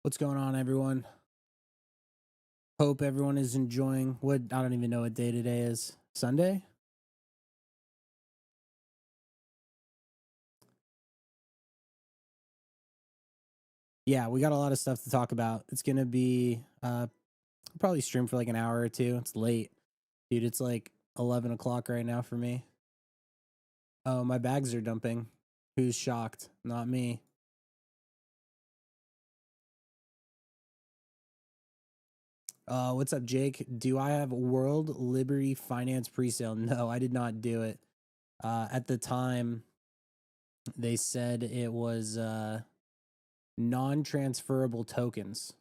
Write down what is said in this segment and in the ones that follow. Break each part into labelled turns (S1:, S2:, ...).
S1: What's going on, everyone? Hope everyone is enjoying what I don't even know what day today is. Sunday? Yeah, we got a lot of stuff to talk about. It's gonna be probably stream for like an hour or two. It's late. Dude, it's like 11 o'clock right now for me. Oh, my bags are dumping. Who's shocked? Not me. What's up, Jake? Do I have World Liberty Finance presale? No, I did not do it. At the time, they said it was non-transferable tokens,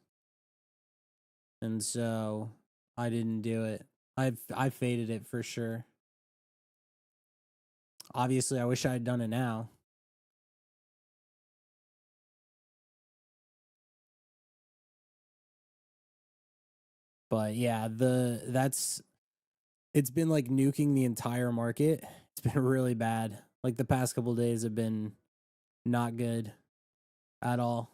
S1: and so I didn't do it. I faded it for sure. Obviously, I wish I had done it now. But yeah, it's been like nuking the entire market. It's been really bad. Like the past couple days have been not good at all.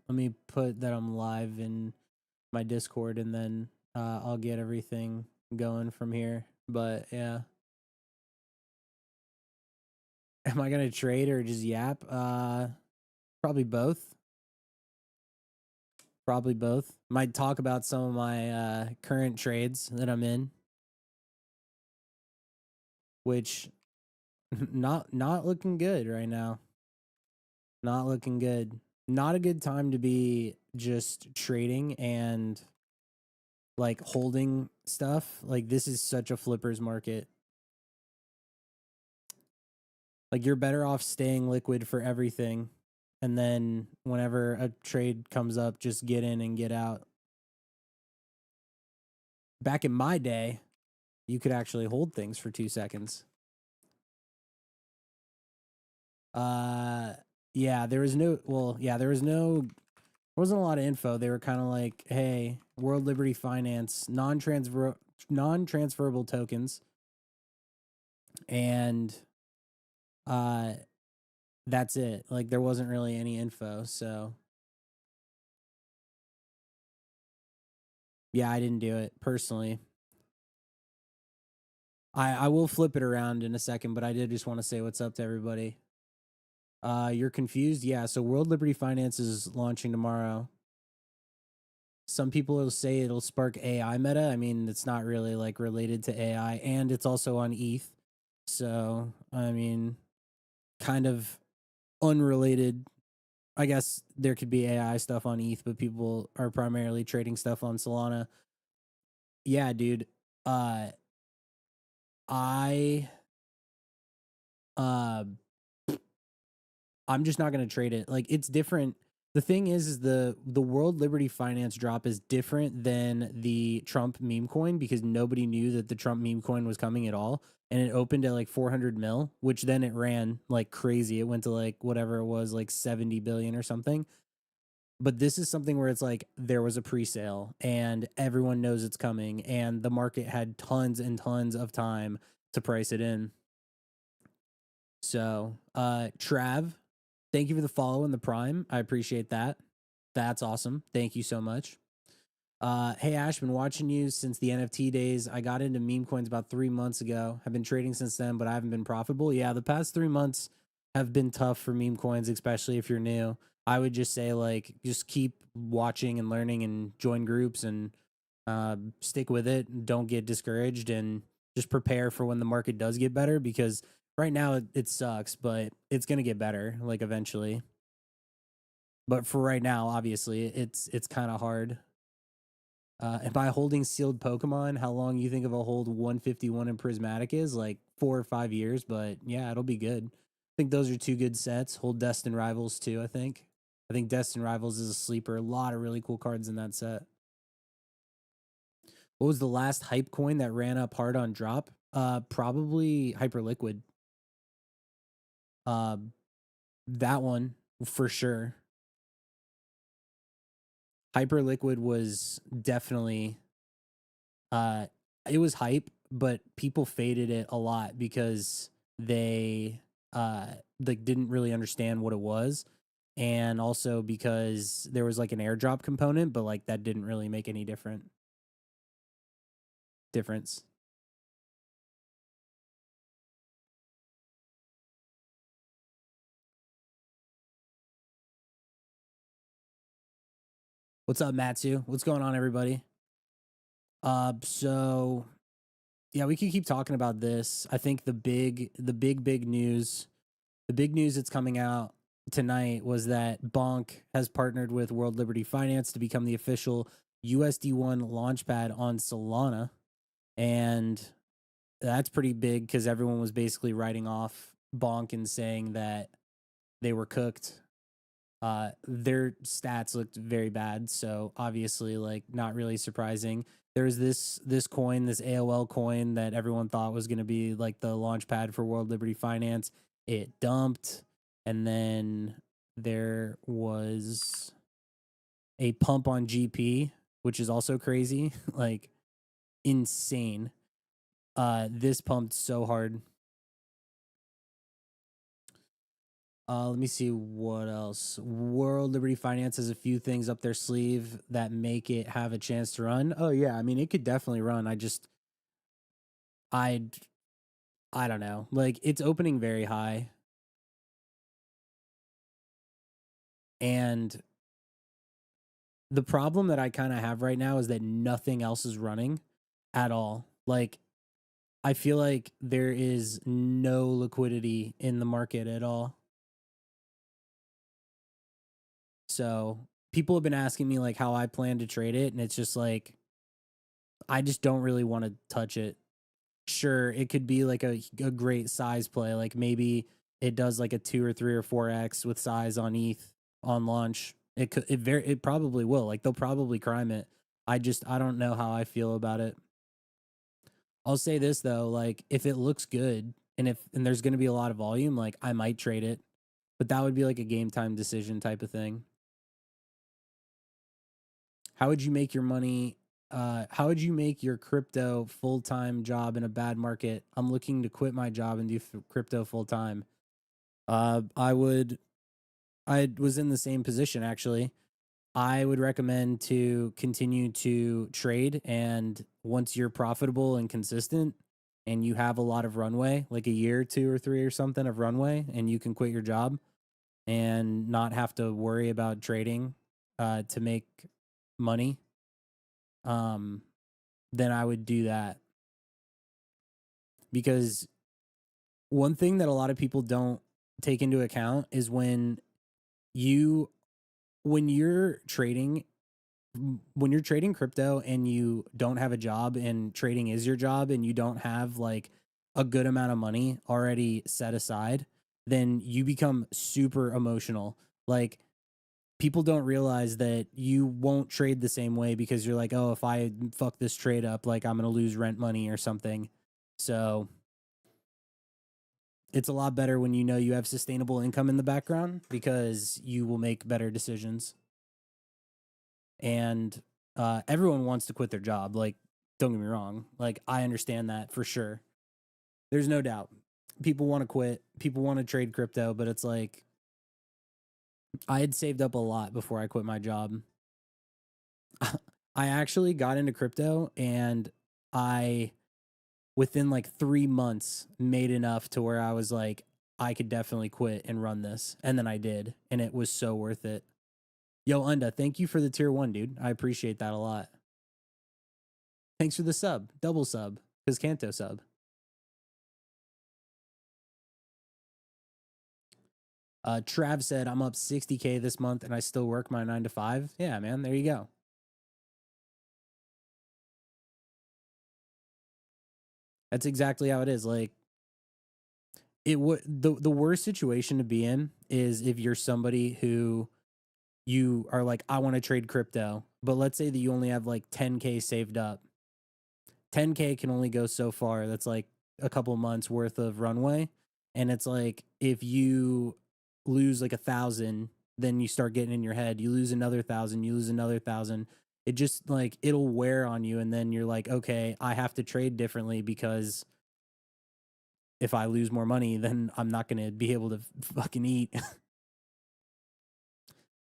S1: Let me put that I'm live in my Discord, and then I'll get everything going from here. But yeah. Am I gonna trade or just yap? Probably both. Probably both. Might talk about some of my current trades that I'm in, which not looking good right now. Not looking good. Not a good time to be just trading and like holding stuff. Like this is such a flippers market. Like you're better off staying liquid for everything, and then whenever a trade comes up, just get in and get out. Back in my day, you could actually hold things for 2 seconds. Yeah, there was no there wasn't a lot of info. They were kind of like, hey, World Liberty Finance, non-transferable tokens. And that's it. Like there wasn't really any info, so yeah, I didn't do it personally. I will flip it around in a second, but I did just want to say what's up to everybody. You're confused? Yeah, so World Liberty Finance is launching tomorrow. Some people will say it'll spark AI meta. I mean, it's not really like related to AI, and it's also on ETH. So, I mean, kind of unrelated. I guess there could be AI stuff on ETH, but people are primarily trading stuff on Solana. Yeah, dude. Uh I uh I'm just not going to trade it. Like it's different. The thing is the World Liberty Finance drop is different than the Trump meme coin because nobody knew that the Trump meme coin was coming at all, and it opened at like 400 mil, which then it ran like crazy. It went to like whatever it was, like 70 billion or something. But this is something where it's like there was a pre-sale and everyone knows it's coming, and the market had tons and tons of time to price it in. So, Trav, thank you for the follow and the prime. I appreciate that. That's awesome. Thank you so much. Hey Ash, been watching you since the NFT days. I got into meme coins about 3 months ago. Have been trading since then, but I haven't been profitable. Yeah, the past 3 months have been tough for meme coins, especially if you're new. I would just say like just keep watching and learning and join groups and stick with it. Don't get discouraged and just prepare for when the market does get better, because right now it sucks, but it's gonna get better like eventually. But for right now, obviously, it's kind of hard. And by holding sealed Pokemon, how long you think of a hold 151 in Prismatic is? Like 4 or 5 years, but yeah, it'll be good. I think those are two good sets. Hold Destined Rivals too, I think. I think Destined Rivals is a sleeper. A lot of really cool cards in that set. What was the last hype coin that ran up hard on drop? Probably Hyperliquid. Uh, that one for sure. Hyperliquid was definitely it was hype, but people faded it a lot because they like didn't really understand what it was, and also because there was like an airdrop component, but like that didn't really make any difference. What's up, Matsu? What's going on, everybody? So yeah, we can keep talking about this. I think the big news, the big news that's coming out tonight was that Bonk has partnered with World Liberty Finance to become the official USD1 launchpad on Solana. And that's pretty big because everyone was basically writing off Bonk and saying that they were cooked. Their stats looked very bad, so obviously, like, not really surprising. There's this coin, this AOL coin that everyone thought was going to be like the launch pad for World Liberty Finance. It dumped, and then there was a pump on GP, which is also crazy, like insane. This pumped so hard. Let me see what else. World Liberty Finance has a few things up their sleeve that make it have a chance to run. Oh yeah, I mean it could definitely run. I I don't know. Like it's opening very high, and the problem that I kind of have right now is that nothing else is running at all. Like I feel like there is no liquidity in the market at all. So people have been asking me like how I plan to trade it, and it's just like I just don't really want to touch it. Sure, it could be like a great size play. Like maybe it does like a 2 or 3 or 4x with size on ETH on launch. It probably will. Like they'll probably crime it. I don't know how I feel about it. I'll say this though, like if it looks good and there's gonna be a lot of volume, like I might trade it. But that would be like a game time decision type of thing. How would you make your money? How would you make your crypto full time job in a bad market? I'm looking to quit my job and do crypto full time. I would. I was in the same position actually. I would recommend to continue to trade, and once you're profitable and consistent, and you have a lot of runway, like a year, 2 or 3 or something of runway, and you can quit your job and not have to worry about trading to make money. Um, then I would do that. Because one thing that a lot of people don't take into account is you when you're trading when you're trading crypto and you don't have a job and trading is your job and you don't have like a good amount of money already set aside, then you become super emotional. Like people don't realize that you won't trade the same way because you're like, oh, if I fuck this trade up, like I'm going to lose rent money or something. So it's a lot better when you know you have sustainable income in the background because you will make better decisions. And everyone wants to quit their job. Like, don't get me wrong. Like, I understand that for sure. There's no doubt. People want to quit. People want to trade crypto, but it's like I had saved up a lot before I quit my job. I actually got into crypto and I, within like 3 months, made enough to where I was like, I could definitely quit and run this. And then I did. And it was so worth it. Yo, Unda, thank you for the tier 1, dude. I appreciate that a lot. Thanks for the sub, double sub, because Kanto sub. Trav said, I'm up 60K this month and I still work my 9 to 5. Yeah, man, there you go. That's exactly how it is. Like, it would the worst situation to be in is if you're somebody who you are like, I want to trade crypto, but let's say that you only have like 10K saved up 10K can only go so far. That's like a couple months worth of runway. And it's like if you lose like 1,000, then you start getting in your head. You lose another 1,000, you lose another 1,000. It just like it'll wear on you, and then you're like, okay, I have to trade differently because if I lose more money, then I'm not gonna be able to fucking eat.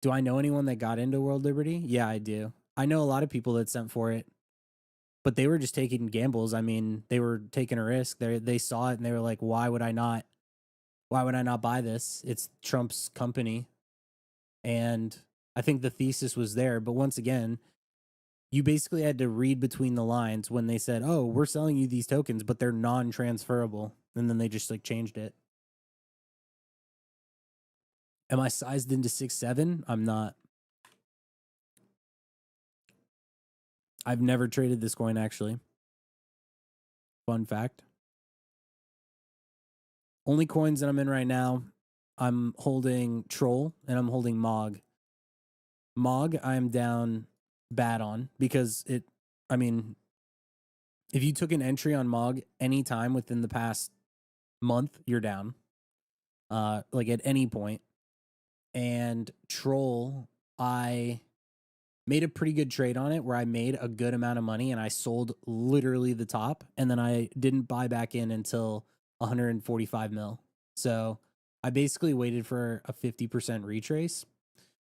S1: Do I know anyone that got into World Liberty? Yeah, I do. I know a lot of people that sent for it, but they were just taking gambles. I mean, they were taking a risk. They saw it and they were like, why would I not? Why would I not buy this? It's Trump's company. And I think the thesis was there. But once again, you basically had to read between the lines when they said, oh, we're selling you these tokens, but they're non transferable. And then they just like changed it. Am I sized into 6-7? I'm not. I've never traded this coin actually. Fun fact. Only coins that I'm in right now, I'm holding Troll and I'm holding Mog. Mog, I'm down bad on because I mean, if you took an entry on Mog anytime within the past month, you're down. Like at any point. And Troll, I made a pretty good trade on it where I made a good amount of money and I sold literally the top, and then I didn't buy back in until 145 mil. So I basically waited for a 50% retrace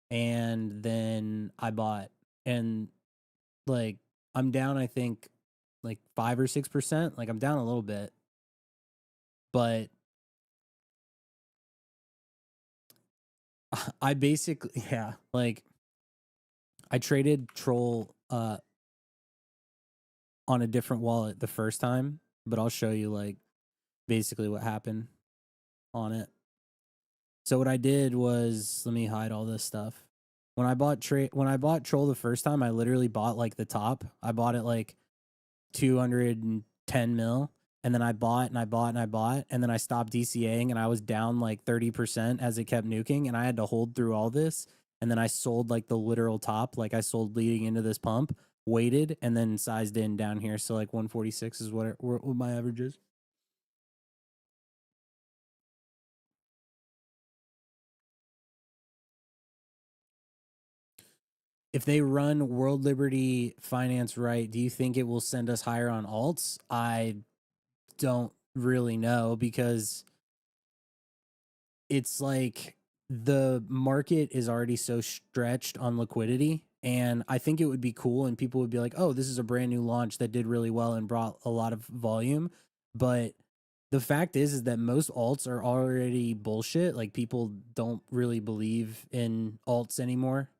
S1: and then I bought, and like I'm down, I think like 5 or 6%. Like I'm down a little bit, but I basically, yeah, like I traded Troll on a different wallet the first time, but I'll show you like basically what happened on it. So what I did was, let me hide all this stuff. When I bought Troll the first time, I literally bought like the top. I bought it like 210 mil, and then I bought and I bought and I bought, and then I stopped DCAing and I was down like 30% as it kept nuking, and I had to hold through all this, and then I sold like the literal top, like I sold leading into this pump, waited, and then sized in down here. So like 146 is what my average is. If they run World Liberty Finance right, do you think it will send us higher on alts? I don't really know because it's like the market is already so stretched on liquidity. And I think it would be cool and people would be like, oh, this is a brand new launch that did really well and brought a lot of volume. But the fact is that most alts are already bullshit. Like people don't really believe in alts anymore.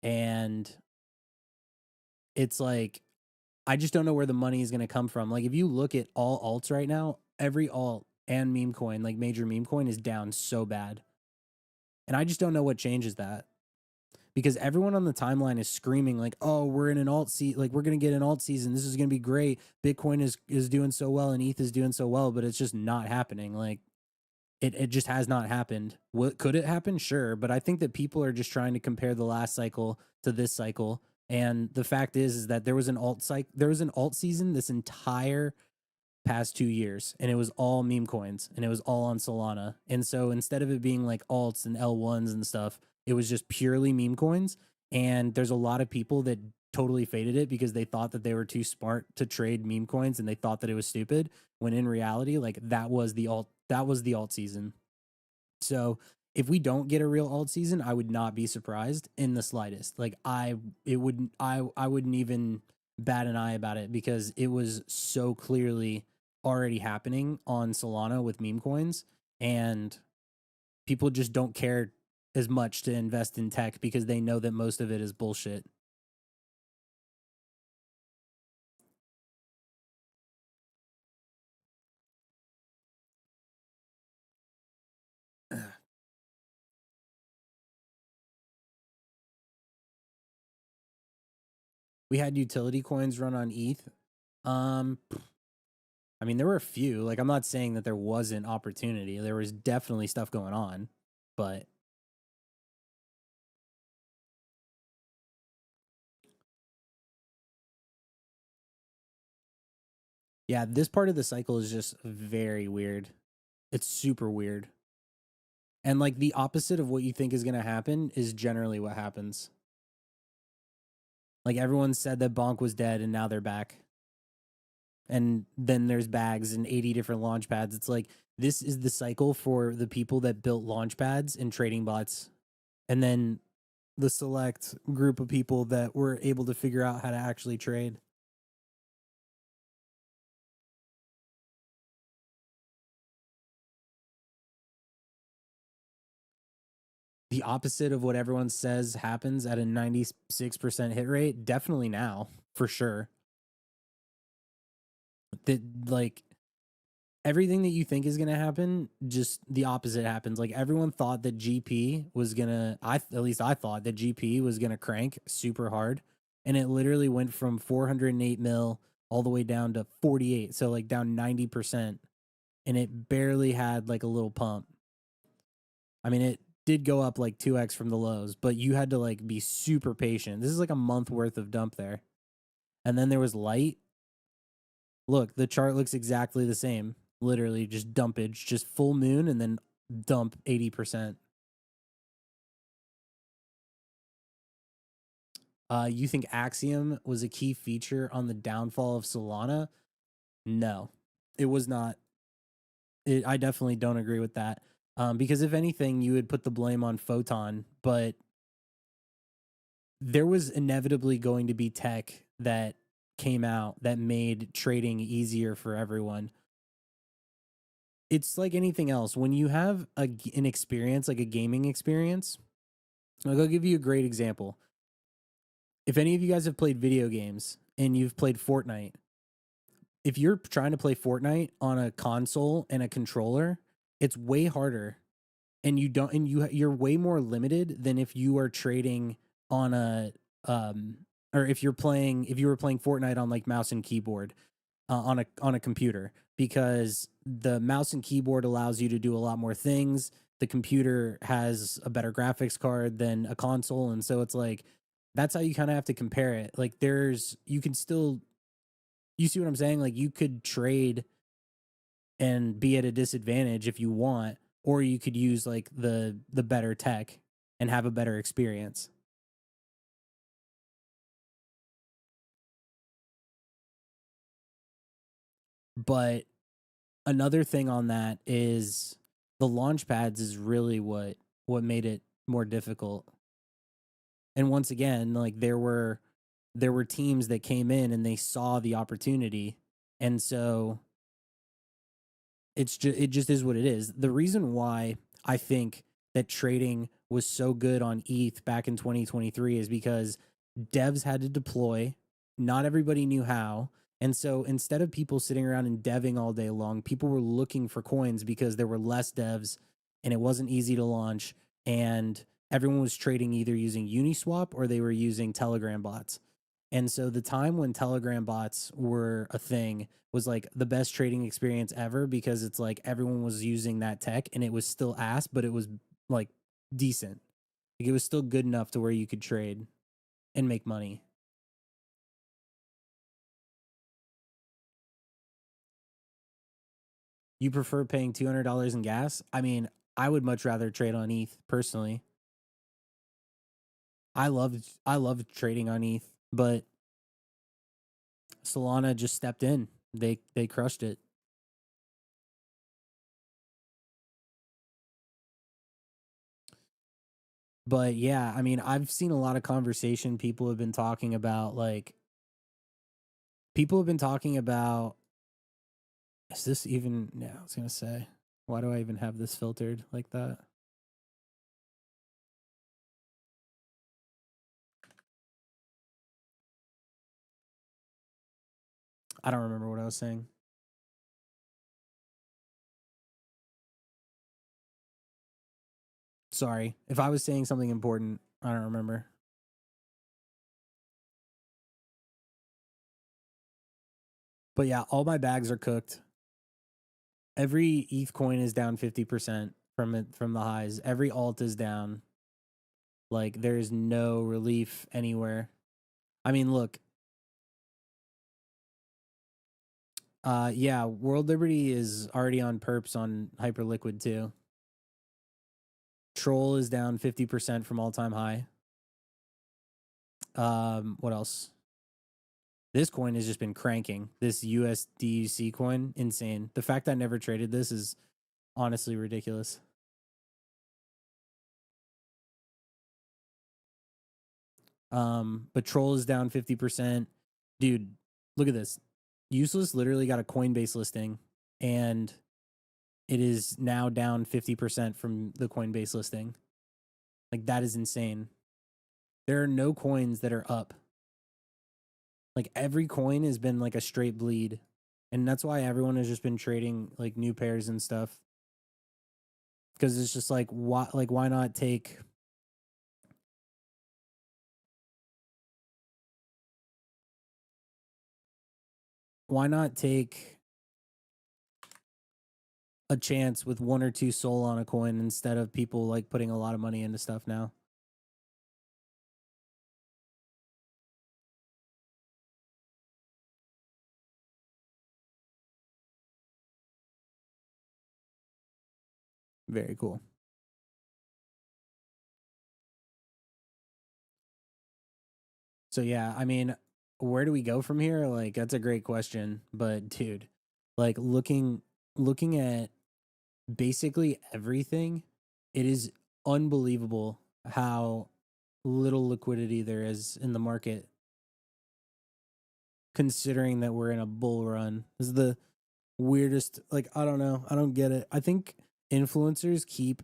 S1: And it's like, I just don't know where the money is going to come from. Like if you look at all alts right now, every alt and meme coin, like major meme coin, is down so bad. And I just don't know what changes that. Because everyone on the timeline is screaming like, "Oh, we're in an alt season. Like we're going to get an alt season. This is going to be great. Bitcoin is doing so well and ETH is doing so well, but it's just not happening." Like it just has not happened. What could it happen? Sure, but I think that people are just trying to compare the last cycle to this cycle. And the fact is that there was an alt season this entire past 2 years, and it was all meme coins, and it was all on Solana. And so instead of it being like alts and L1s and stuff, it was just purely meme coins. And there's a lot of people that totally faded it because they thought that they were too smart to trade meme coins, and they thought that it was stupid, when in reality, like that was the alt season. So if we don't get a real alt season, I would not be surprised in the slightest. Like I wouldn't even bat an eye about it because it was so clearly already happening on Solana with meme coins, and people just don't care as much to invest in tech because they know that most of it is bullshit. We had utility coins run on ETH. Um, I mean, there were a few. Like, I'm not saying that there wasn't opportunity. There was definitely stuff going on, but Yeah, this part of the cycle is just very weird. It's super weird. And like the opposite of what you think is going to happen is generally what happens. Like everyone said that Bonk was dead and now they're back. And then there's bags and 80 different launch pads. It's like this is the cycle for the people that built launch pads and trading bots. And then the select group of people that were able to figure out how to actually trade. The opposite of what everyone says happens at a 96% hit rate, definitely now, for sure. That like everything that you think is going to happen, just the opposite happens. Like everyone thought that GP was going to at least I thought that GP was going to crank super hard, and it literally went from 408 mil all the way down to 48, so like down 90%, and it barely had like a little pump. I mean, it did go up like 2x from the lows, but you had to like be super patient. This is like a month worth of dump there. And then there was light. Look, the chart looks exactly the same. Literally just dumpage, just full moon and then dump 80%. You think Axiom was a key feature on the downfall of Solana? No, it was not. I definitely don't agree with that. Because if anything, you would put the blame on Photon, but there was inevitably going to be tech that came out that made trading easier for everyone. It's like anything else. When you have an experience, like a gaming experience, like I'll give you a great example. If any of you guys have played video games and you've played Fortnite, if you're trying to play Fortnite on a console and a controller, it's way harder, and you're way more limited than if you are trading on a or if you were playing Fortnite on like mouse and keyboard on a computer, because the mouse and keyboard allows you to do a lot more things. The computer has a better graphics card than a console, and so it's like that's how you kind of have to compare it. Like you can still, you see what I'm saying? Like you could trade and be at a disadvantage if you want, or you could use like the better tech and have a better experience. But another thing on that is the launch pads is really what made it more difficult. And once again, like there were teams that came in and they saw the opportunity, and so it just is what it is. The reason why I think that trading was so good on ETH back in 2023 is because devs had to deploy. Not everybody knew how. And so instead of people sitting around and deving all day long, people were looking for coins because there were less devs and it wasn't easy to launch. And everyone was trading either using Uniswap or they were using Telegram bots. And so the time when Telegram bots were a thing was like the best trading experience ever, because it's like everyone was using that tech and it was still ass, but it was like decent. Like it was still good enough to where you could trade and make money. You prefer paying $200 in gas? I mean, I would much rather trade on ETH personally. I loved trading on ETH, but Solana just stepped in. They crushed it. But yeah, I mean, I've seen a lot of conversation. People have been talking about is this even, yeah, I was gonna say, why do I even have this filtered like that? I don't remember what I was saying. Sorry. If I was saying something important, I don't remember. But yeah, all my bags are cooked. Every ETH coin is down 50% from the highs. Every alt is down. Like there's no relief anywhere. I mean, look, Yeah, World Liberty is already on perps on Hyperliquid too. Troll is down 50% from all-time high. What else? This coin has just been cranking. This USDC coin, insane. The fact that I never traded this is honestly ridiculous. But Troll is down 50%. Dude, look at this. Useless literally got a Coinbase listing, and it is now down 50% from the Coinbase listing. Like, that is insane. There are no coins that are up. Like, every coin has been like a straight bleed. And that's why everyone has just been trading like new pairs and stuff. Because it's just like, why not take a chance with one or two soul on a coin instead of people like putting a lot of money into stuff now? Very cool. So yeah, I mean, where do we go from here? Like, that's a great question, but dude, like looking at basically everything, it is unbelievable how little liquidity there is in the market, considering that we're in a bull run. This is the weirdest, like, I don't know, I don't get it. I think influencers keep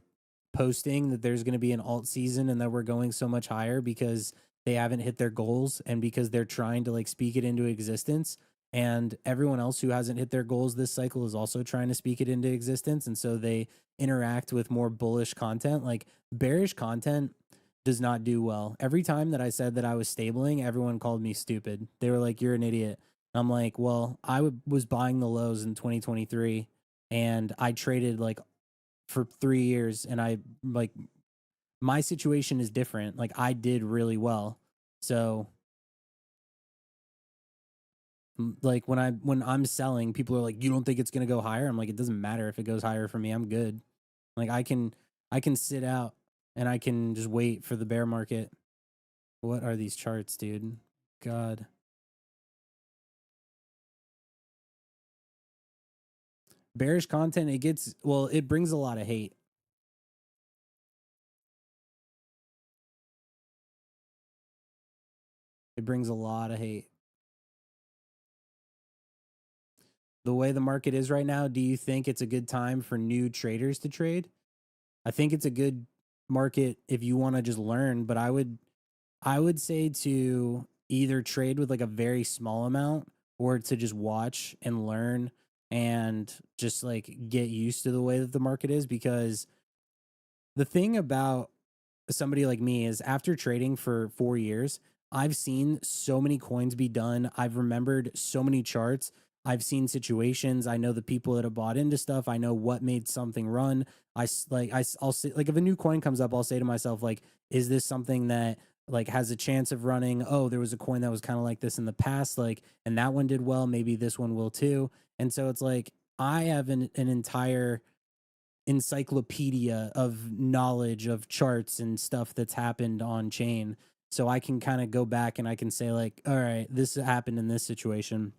S1: posting that there's going to be an alt season and that we're going so much higher because they haven't hit their goals and because they're trying to like speak it into existence, and everyone else who hasn't hit their goals this cycle is also trying to speak it into existence, and so they interact with more bullish content. Like, bearish content does not do well. Every time that I said that I was stabling, everyone called me stupid. They were like, "You're an idiot." I'm like, well, was buying the lows in 2023, and I traded like for 3 years, and I like, my situation is different. Like, I did really well. So like when I'm selling, people are like, "You don't think it's gonna go higher?" I'm like, it doesn't matter if it goes higher for me. I'm good. Like, I can sit out and I can just wait for the bear market. What are these charts, dude? God. Bearish content, it brings a lot of hate. It brings a lot of hate. The way the market is right now, do you think it's a good time for new traders to trade? I think it's a good market if you want to just learn, but I would say to either trade with like a very small amount or to just watch and learn and just like get used to the way that the market is, because the thing about somebody like me is after trading for 4 years, I've seen so many coins be done. I've remembered so many charts. I've seen situations. I know the people that have bought into stuff. I know what made something run. I'll say, like, if a new coin comes up, I'll say to myself, like, is this something that like has a chance of running? Oh, there was a coin that was kind of like this in the past, like, and that one did well. Maybe this one will too. And so it's like I have an entire encyclopedia of knowledge of charts and stuff that's happened on chain. So I can kind of go back and I can say, like, all right, this happened in this situation.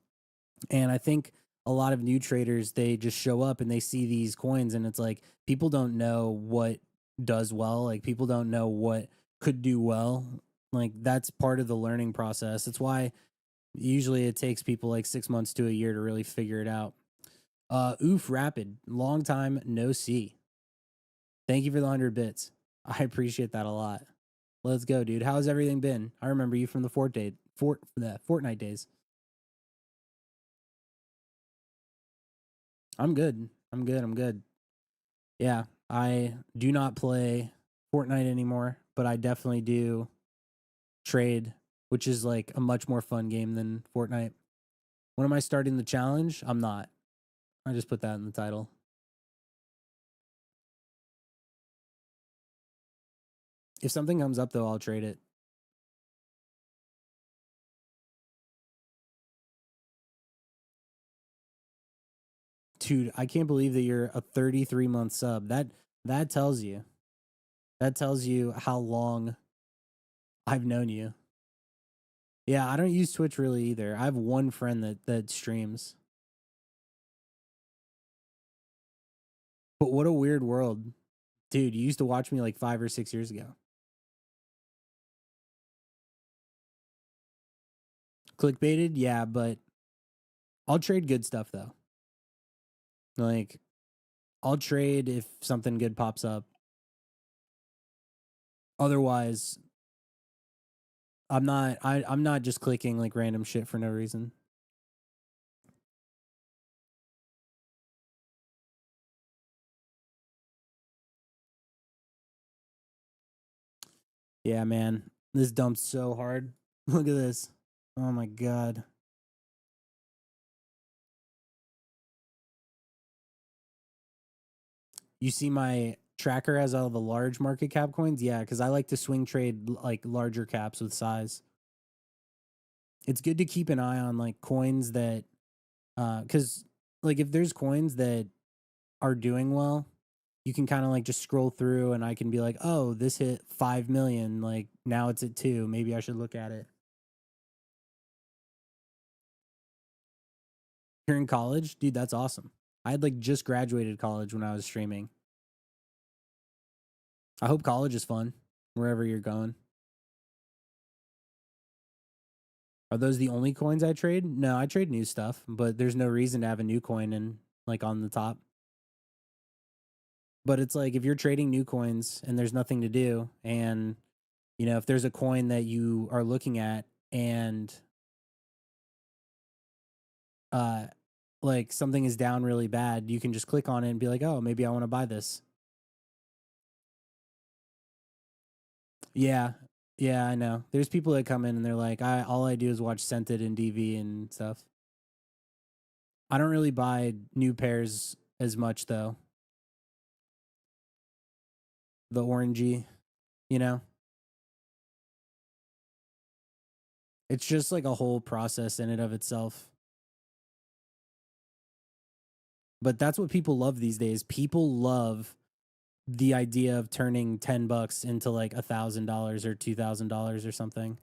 S1: And I think a lot of new traders, they just show up and they see these coins and it's like people don't know what does well. Like, people don't know what could do well. Like, that's part of the learning process. That's why usually it takes people like 6 months to a year to really figure it out. Oof Rapid, long time no see. Thank you for the 100 bits. I appreciate that a lot. Let's go, dude. How's everything been? I remember you from the Fortnite days. I'm good. I'm good. I'm good. Yeah, I do not play Fortnite anymore, but I definitely do trade, which is like a much more fun game than Fortnite. When am I starting the challenge? I'm not. I just put that in the title. If something comes up though, I'll trade it. Dude, I can't believe that you're a 33-month sub. That tells you. That tells you how long I've known you. Yeah, I don't use Twitch really either. I have one friend that streams. But what a weird world. Dude, you used to watch me like 5 or 6 years ago. Clickbaited? Yeah, but I'll trade good stuff though. Like I'll trade if something good pops up. Otherwise, I'm not just clicking like random shit for no reason. Yeah, man. This dump's so hard. Look at this. Oh my god. You see my tracker has all the large market cap coins? Yeah, because I like to swing trade like larger caps with size. It's good to keep an eye on like coins that because like if there's coins that are doing well, you can kind of like just scroll through and I can be like, oh, this hit 5 million. Like now it's at 2. Maybe I should look at it. You're in college? Dude, that's awesome. I had like just graduated college when I was streaming. I hope college is fun wherever you're going. Are those the only coins I trade? No, I trade new stuff, but there's no reason to have a new coin in like on the top. But it's like if you're trading new coins and there's nothing to do, and you know, if there's a coin that you are looking at and uh like something is down really bad, you can just click on it and be like, "Oh, maybe I want to buy this." Yeah. Yeah, I know. There's people that come in and they're like, "I all I do is watch Scented and DV and stuff." I don't really buy new pairs as much though. The orangey, you know? It's just like a whole process in and of itself. But that's what people love these days. People love the idea of turning $10 into like $1,000 or $2,000 or something.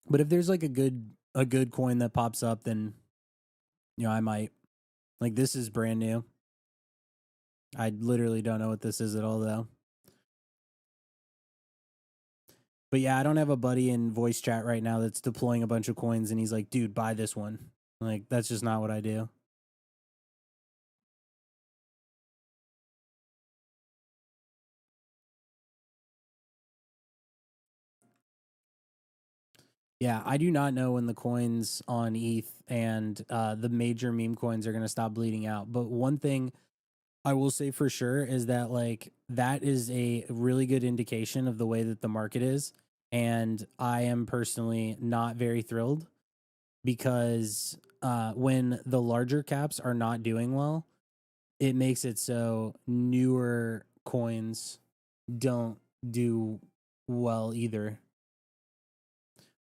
S1: But if there's like a good coin that pops up, then you know I might. Like this is brand new. I literally don't know what this is at all though. But yeah, I don't have a buddy in voice chat right now that's deploying a bunch of coins and he's like, dude, buy this one. Like, that's just not what I do. Yeah, I do not know when the coins on ETH and the major meme coins are going to stop bleeding out. But one thing I will say for sure is that, like, that is a really good indication of the way that the market is. And I am personally not very thrilled because when the larger caps are not doing well, it makes it so newer coins don't do well either.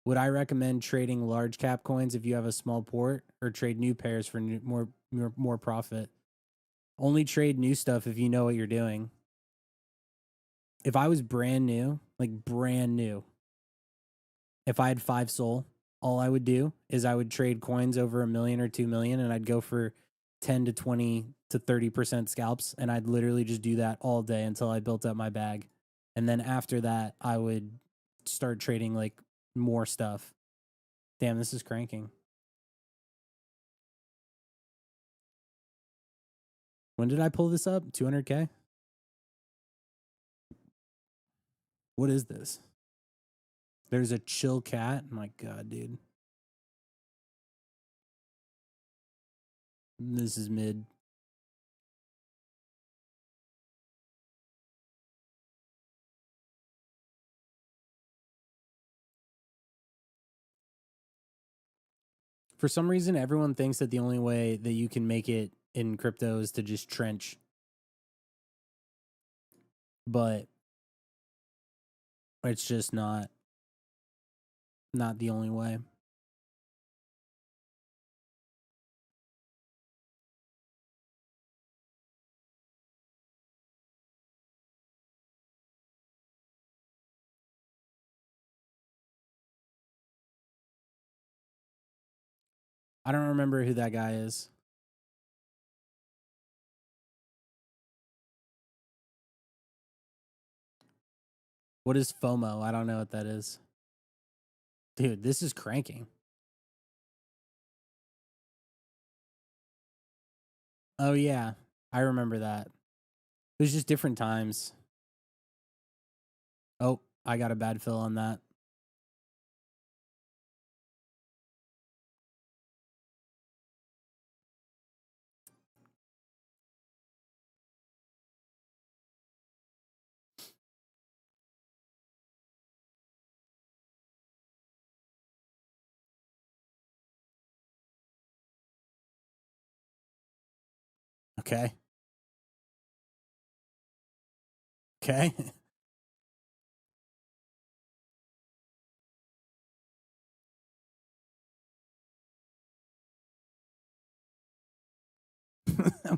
S1: Would I recommend trading large cap coins if you have a small port, or trade new pairs for more profit? Only trade new stuff if you know what you're doing. If I was brand new, like brand new, if I had 5 SOL, all I would do is I would trade coins over 1 million or 2 million, and I'd go for 10 to 20 to 30% scalps, and I'd literally just do that all day until I built up my bag. And then after that, I would start trading like more stuff. Damn, this is cranking. When did I pull this up? 200K? What is this? There's a chill cat. My God, dude. This is mid. For some reason, everyone thinks that the only way that you can make it in crypto is to just trench. But It's just not the only way. I don't remember who that guy is. What is FOMO? I don't know what that is. Dude, this is cranking. Oh, yeah. I remember that. It was just different times. Oh, I got a bad fill on that. Okay. Okay.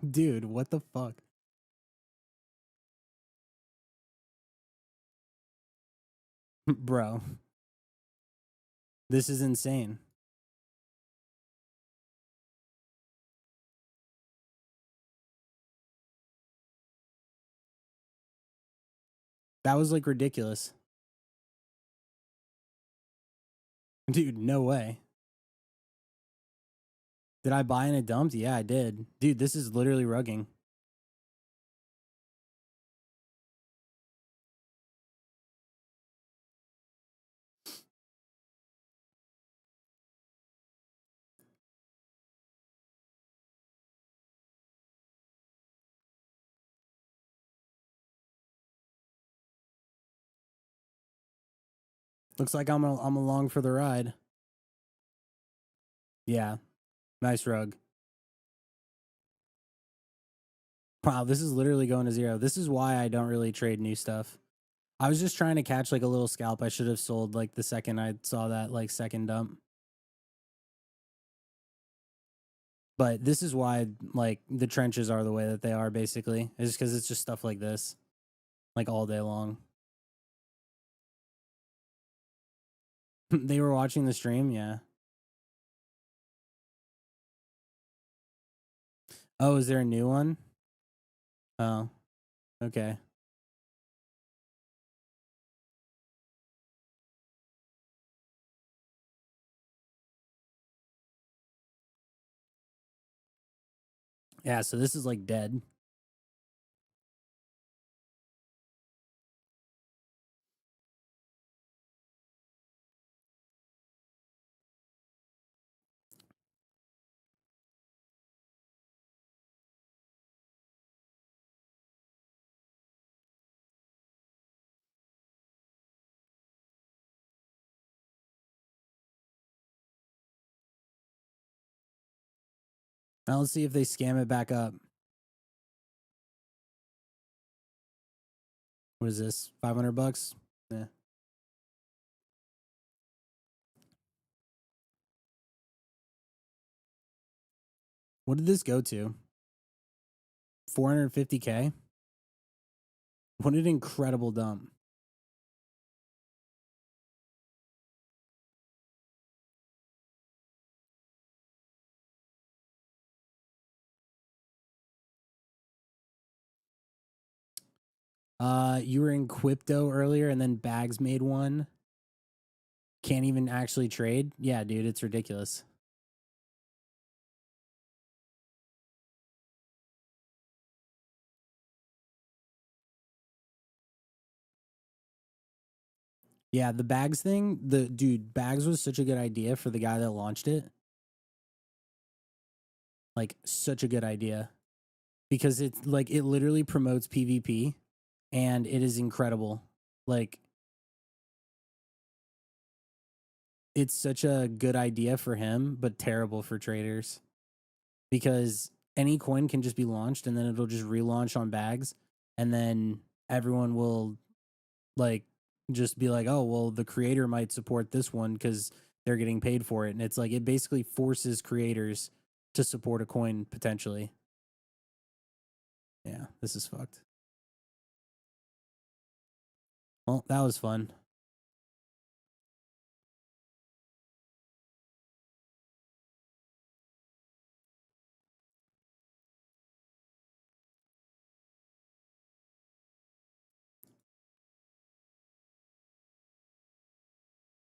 S1: Dude, what the fuck? Bro, this is insane. That was like ridiculous. Dude, no way. Did I buy and it dumped? Yeah, I did. Dude, this is literally rugging. Looks like I'm along for the ride. Yeah. Nice rug. Wow, this is literally going to zero. This is why I don't really trade new stuff. I was just trying to catch like a little scalp. I should have sold like the second I saw that like second dump. But this is why like the trenches are the way that they are basically. It's because it's just stuff like this. Like all day long. They were watching the stream, yeah. Oh, is there a new one? Oh, okay. Yeah, so this is like dead. Now let's see if they scam it back up. What is this? $500? Yeah. What did this go to? 450K? What an incredible dump. You were in Crypto earlier and then Bags made one. Can't even actually trade? Yeah, dude, it's ridiculous. Yeah, the Bags thing, Bags was such a good idea for the guy that launched it. Like such a good idea. Because it's like it literally promotes PvP and it is incredible. Like it's such a good idea for him, but terrible for traders. Because any coin can just be launched and then it'll just relaunch on Bags and then everyone will like just be like, oh, well, the creator might support this one because they're getting paid for it. And it's like, it basically forces creators to support a coin potentially. Yeah, this is fucked. Well, that was fun.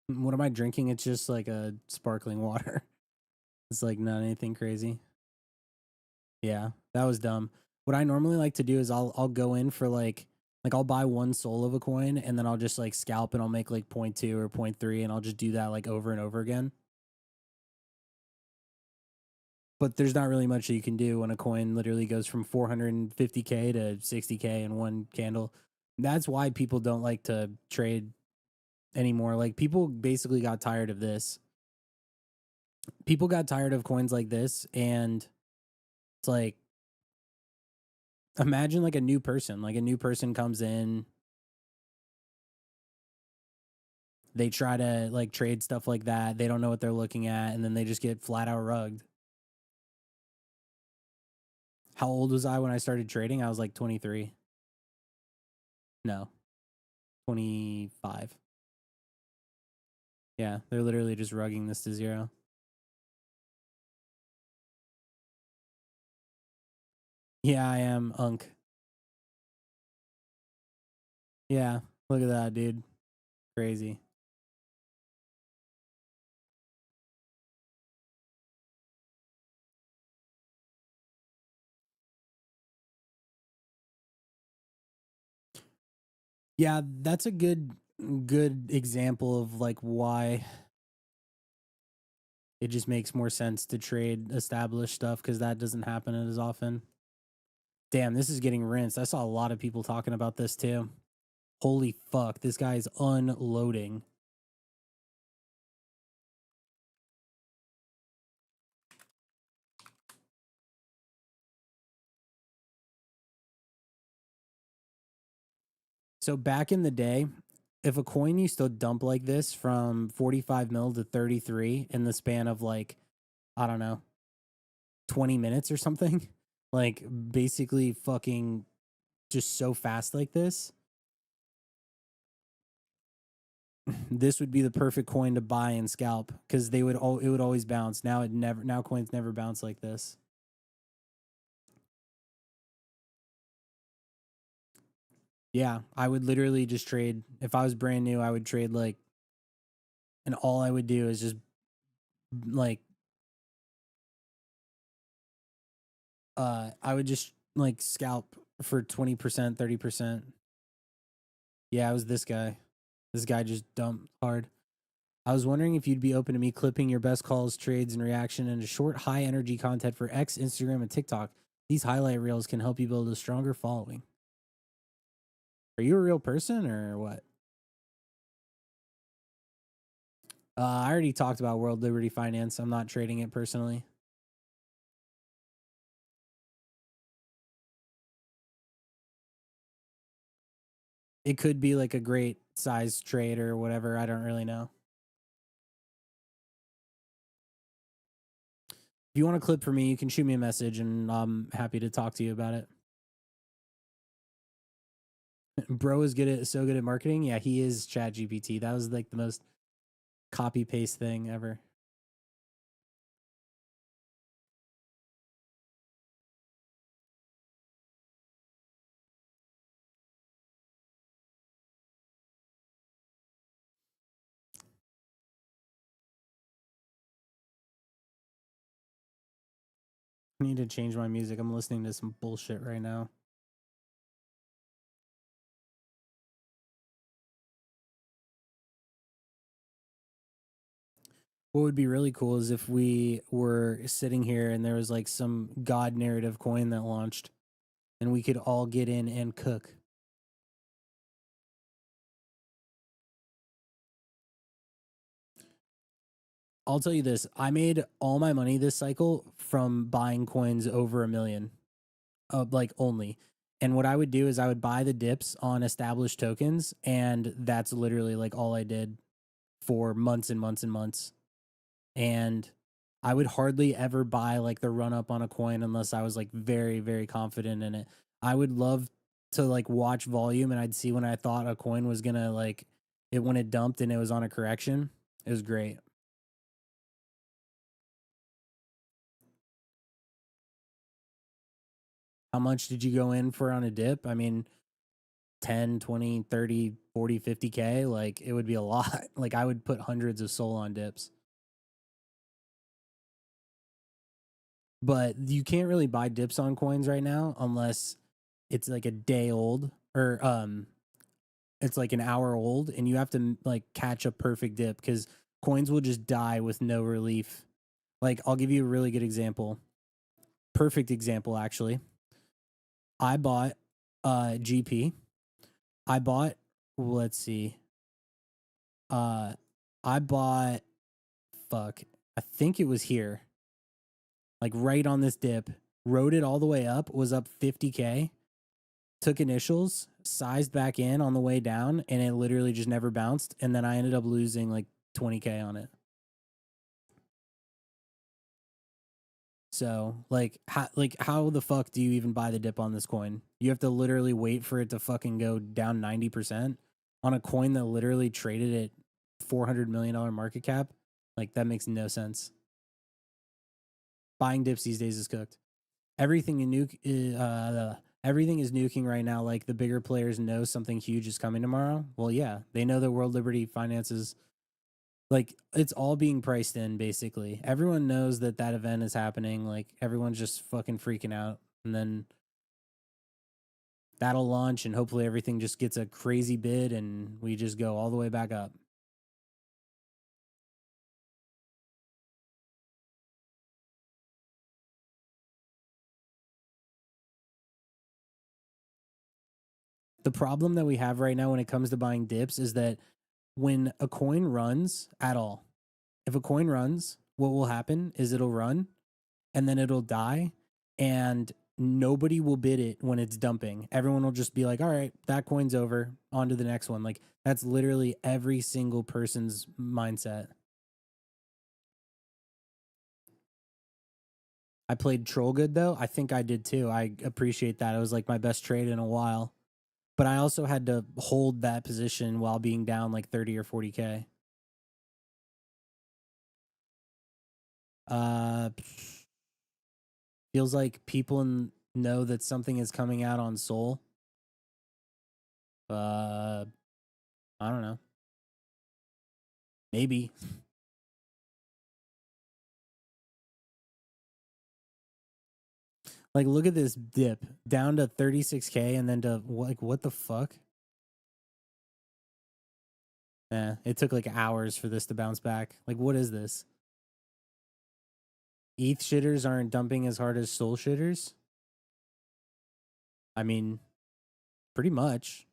S1: What am I drinking? It's just like a sparkling water. It's like not anything crazy. Yeah, that was dumb. What I normally like to do is I'll go in for like I'll buy one soul of a coin and then I'll just like scalp and I'll make like 0.2 or 0.3 and I'll just do that like over and over again. But there's not really much that you can do when a coin literally goes from 450k to 60k in one candle. That's why people don't like to trade anymore. Like people basically got tired of this. People got tired of coins like this and it's like imagine like a new person. Like a new person comes in, they try to like trade stuff like that. They don't know what they're looking at and then they just get flat out rugged. How old was I when I started trading? I was like 23. No, 25. Yeah, they're literally just rugging this to zero. Yeah, I am Unk. Yeah, look at that, dude. Crazy. Yeah, that's a good example of like why it just makes more sense to trade established stuff because that doesn't happen as often. Damn, this is getting rinsed. I saw a lot of people talking about this too. Holy fuck, this guy is unloading. So back in the day, if a coin used to dump like this from 45 mil to 33 in the span of like, I don't know, 20 minutes or something, like basically fucking just so fast like this, this would be the perfect coin to buy and scalp because they would it would always bounce. Now coins never bounce like this. Yeah, I would literally just trade if I was brand new. I would trade like, and all I would do is just like, I would just like scalp for 20%, 30%. Yeah, it was this guy. This guy just dumped hard. I was wondering if you'd be open to me clipping your best calls, trades, and reaction into short, high energy content for X, Instagram, and TikTok. These highlight reels can help you build a stronger following. Are you a real person or what? I already talked about World Liberty Finance. I'm not trading it personally. It could be like a great size trade or whatever. I don't really know. If you want a clip for me, you can shoot me a message and I'm happy to talk to you about it. Bro is so good at marketing. Yeah, he is Chat GPT. That was like the most copy paste thing ever. I need to change my music. I'm listening to some bullshit right now. What would be really cool is if we were sitting here and there was like some god narrative coin that launched and we could all get in and cook. I'll tell you this, I made all my money this cycle from buying coins over 1 million. Like only. And what I would do is I would buy the dips on established tokens, and that's literally like all I did for months and months and months. And I would hardly ever buy like the run up on a coin unless I was like very, very confident in it. I would love to like watch volume, and I'd see when I thought a coin was gonna like it when it dumped and it was on a correction. It was great. How much did you go in for on a dip? I mean, 10, 20, 30, 40, 50K. Like it would be a lot. Like I would put hundreds of SOL on dips. But you can't really buy dips on coins right now unless it's like a day old, or it's like an hour old, and you have to like catch a perfect dip because coins will just die with no relief. Like I'll give you a really good example. Perfect example actually. I bought GP. I bought, let's see. Uh I bought, fuck. I think it was here. Like right on this dip. Rode it all the way up, was up 50K, took initials, sized back in on the way down, and it literally just never bounced. And then I ended up losing like 20K on it. So how the fuck do you even buy the dip on this coin? You have to literally wait for it to fucking go down 90% on a coin that literally traded at $400 million market cap. Like that makes no sense. Buying dips these days is cooked. Everything in nuke everything is nuking right now. Like the bigger players know something huge is coming tomorrow. Well, yeah, they know that World Liberty finances, like it's all being priced in basically. Everyone knows that that event is happening. Like everyone's just fucking freaking out, and then that'll launch, and hopefully everything just gets a crazy bid, and we just go all the way back up. The problem that we have right now when it comes to buying dips is that when a coin runs at all, if a coin runs, what will happen is it'll run and then it'll die, and nobody will bid it when it's dumping. Everyone will just be like, all right, that coin's over, on to the next one. Like that's literally every single person's mindset. I played Troll Good though. I think I did too. I appreciate that. It was like my best trade in a while. But I also had to hold that position while being down like 30 or 40K. Uh Feels like people know that something is coming out on Soul. I don't know. Maybe. Like, look at this dip down to 36K and then to like, what the fuck? Yeah, it took like hours for this to bounce back. Like, what is this? ETH shitters aren't dumping as hard as Soul shitters. I mean, pretty much.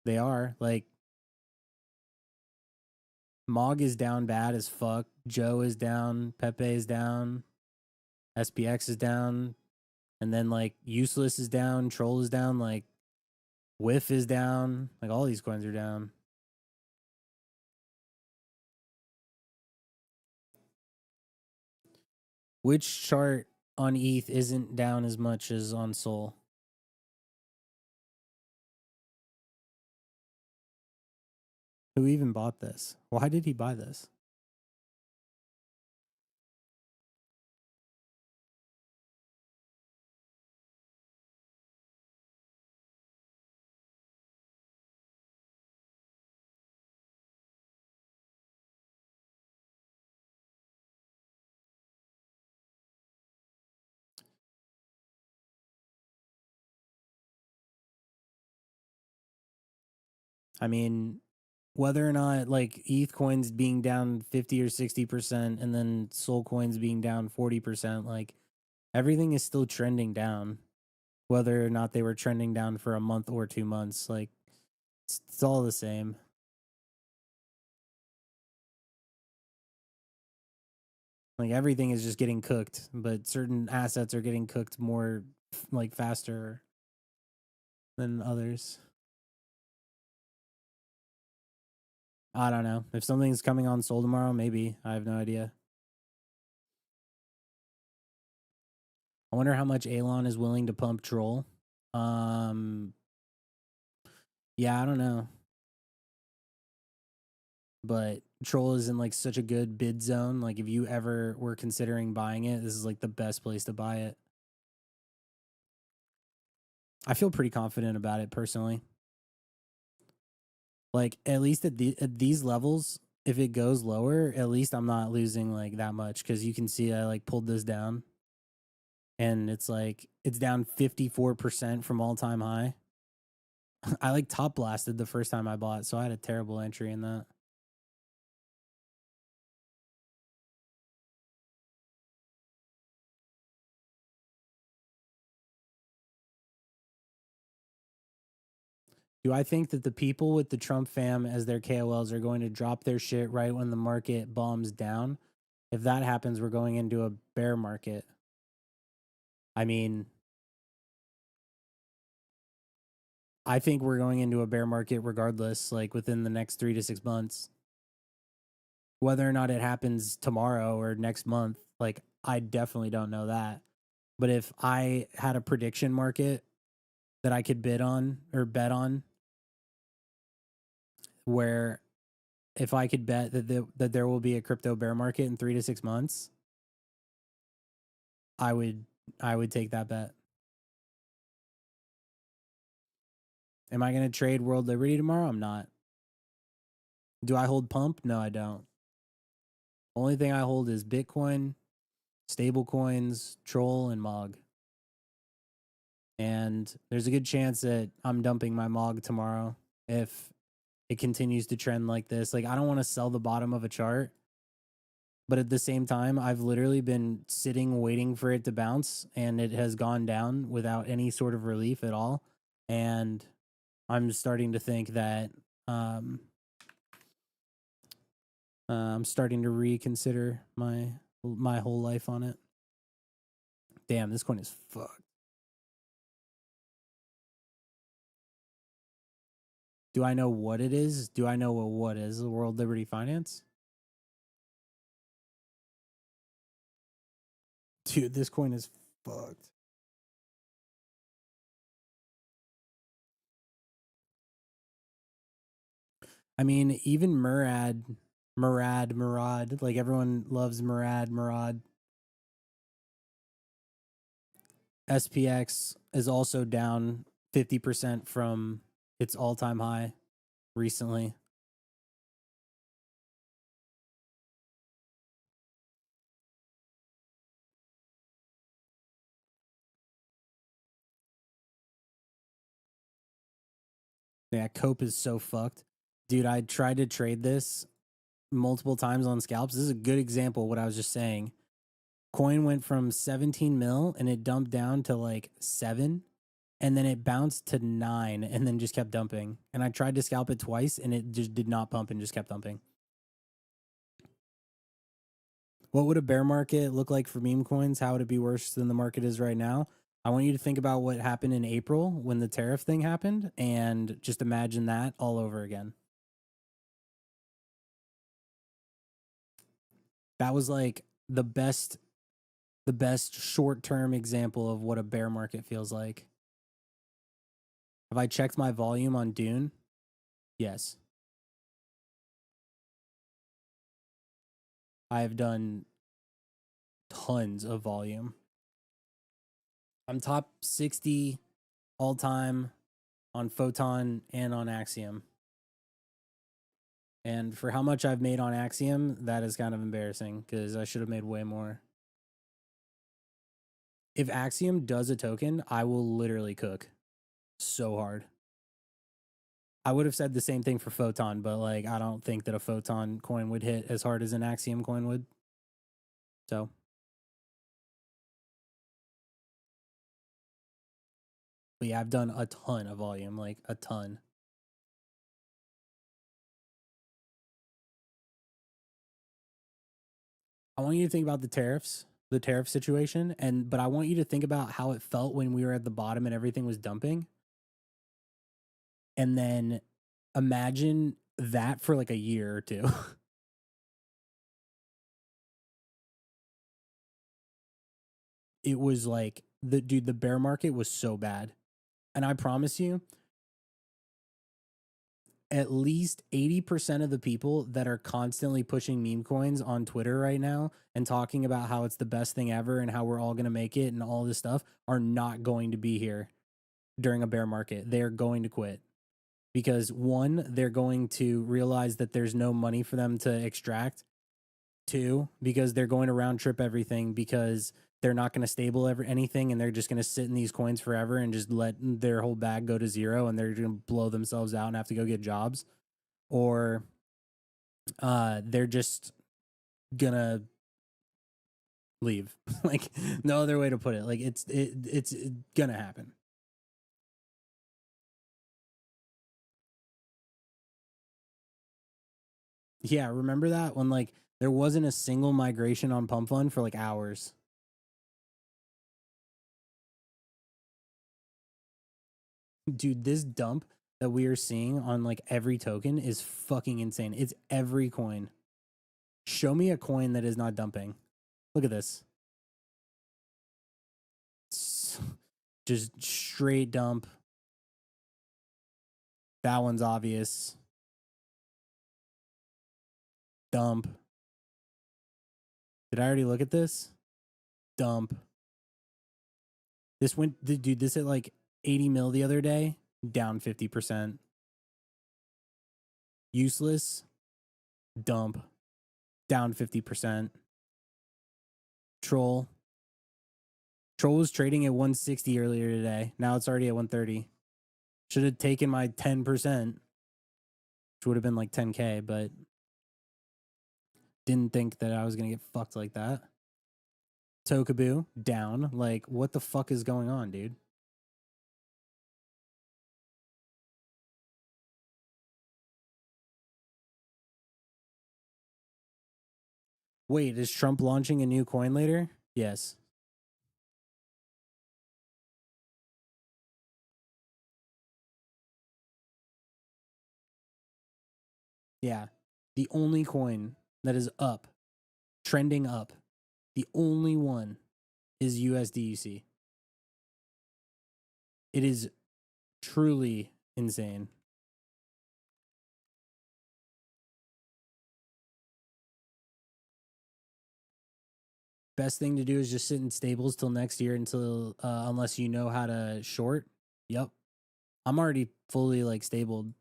S1: They are. Like, Mog is down bad as fuck. Joe is down. Pepe is down. SPX is down. And then, like, Useless is down. Troll is down. Like, Whiff is down. Like, all these coins are down. Which chart on ETH isn't down as much as on Soul? Who even bought this? Why did he buy this? I mean, whether or not like ETH coins being down 50 or 60% and then Soul coins being down 40%, like everything is still trending down, whether or not they were trending down for a month or 2 months. Like it's all the same. Like everything is just getting cooked, but certain assets are getting cooked more like faster than others. I don't know. If something's coming on Sol tomorrow, maybe. I have no idea. I wonder how much Elon is willing to pump Troll. Yeah, I don't know. But Troll is in like such a good bid zone. Like if you ever were considering buying it, this is like the best place to buy it. I feel pretty confident about it personally. Like at least at these levels, if it goes lower, at least I'm not losing like that much because you can see I like pulled this down and it's like it's down 54% from all time high. I like top blasted the first time I bought, so I had a terrible entry in that. Do I think that the people with the Trump fam as their KOLs are going to drop their shit right when the market bombs down? If that happens, we're going into a bear market. I mean, I think we're going into a bear market regardless, like within the next 3 to 6 months. Whether or not it happens tomorrow or next month, like I definitely don't know that. But if I had a prediction market that I could bid on or bet on, where if I could bet that there will be a crypto bear market in 3 to 6 months, I would take that bet. Am I going to trade World Liberty tomorrow? I'm not. Do I hold pump? No, I don't. Only thing I hold is Bitcoin, stable coins, Troll, and Mog. And there's a good chance that I'm dumping my Mog tomorrow if it continues to trend like this. Like I don't want to sell the bottom of a chart, but at the same time, I've literally been sitting waiting for it to bounce and it has gone down without any sort of relief at all. And I'm starting to think that I'm starting to reconsider my whole life on it. Damn, this coin is fucked. Do I know what it is? Do I know what is the World Liberty Finance? Dude, this coin is fucked. I mean, even Murad, like everyone loves Murad. SPX is also down 50% from its all-time high recently. Yeah, Cope is so fucked. Dude, I tried to trade this multiple times on scalps. This is a good example of what I was just saying. Coin went from 17 mil and it dumped down to like 7 and then it bounced to 9 and then just kept dumping. And I tried to scalp it twice and it just did not pump and just kept dumping. What would a bear market look like for meme coins? How would it be worse than the market is right now? I want you to think about what happened in April when the tariff thing happened and just imagine that all over again. That was like the best short-term example of what a bear market feels like. Have I checked my volume on Dune? Yes. I have done tons of volume. I'm top 60 all time on Photon and on Axiom. And for how much I've made on Axiom, that is kind of embarrassing because I should have made way more. If Axiom does a token, I will literally cook so hard. I would have said the same thing for Photon, but like I don't think that a Photon coin would hit as hard as an Axiom coin would. So, but yeah, I've done a ton of volume, like a ton. I want you to think about the tariff situation, but I want you to think about how it felt when we were at the bottom and everything was dumping. And then imagine that for like a year or two. It was like the bear market was so bad. And I promise you, at least 80% of the people that are constantly pushing meme coins on Twitter right now and talking about how it's the best thing ever and how we're all going to make it and all this stuff are not going to be here during a bear market. They're going to quit because one, they're going to realize that there's no money for them to extract. Two, because they're going to round trip everything because they're not going to stable anything and they're just going to sit in these coins forever and just let their whole bag go to zero and they're going to blow themselves out and have to go get jobs. Or they're just going to leave. Like no other way to put it. Like it's going to happen. Yeah, remember that when like there wasn't a single migration on Pump Fund for like hours. Dude, this dump that we are seeing on like every token is fucking insane. It's every coin. Show me a coin that is not dumping. Look at this. It's just straight dump. That one's obvious. Dump. Did I already look at this? Dump. This went, dude, this hit like 80 mil the other day, down 50%. Useless. Dump. Down 50%. Troll. Troll was trading at 160 earlier today. Now it's already at 130. Should have taken my 10%, which would have been like 10K, but didn't think that I was going to get fucked like that. Tokaboo, down. Like, what the fuck is going on, dude? Wait, is Trump launching a new coin later? Yes. Yeah. The only coin that is up, trending up, the only one is USDUC. It is truly insane. Best thing to do is just sit in stables till next year until unless you know how to short. Yep. I'm already fully like stabled.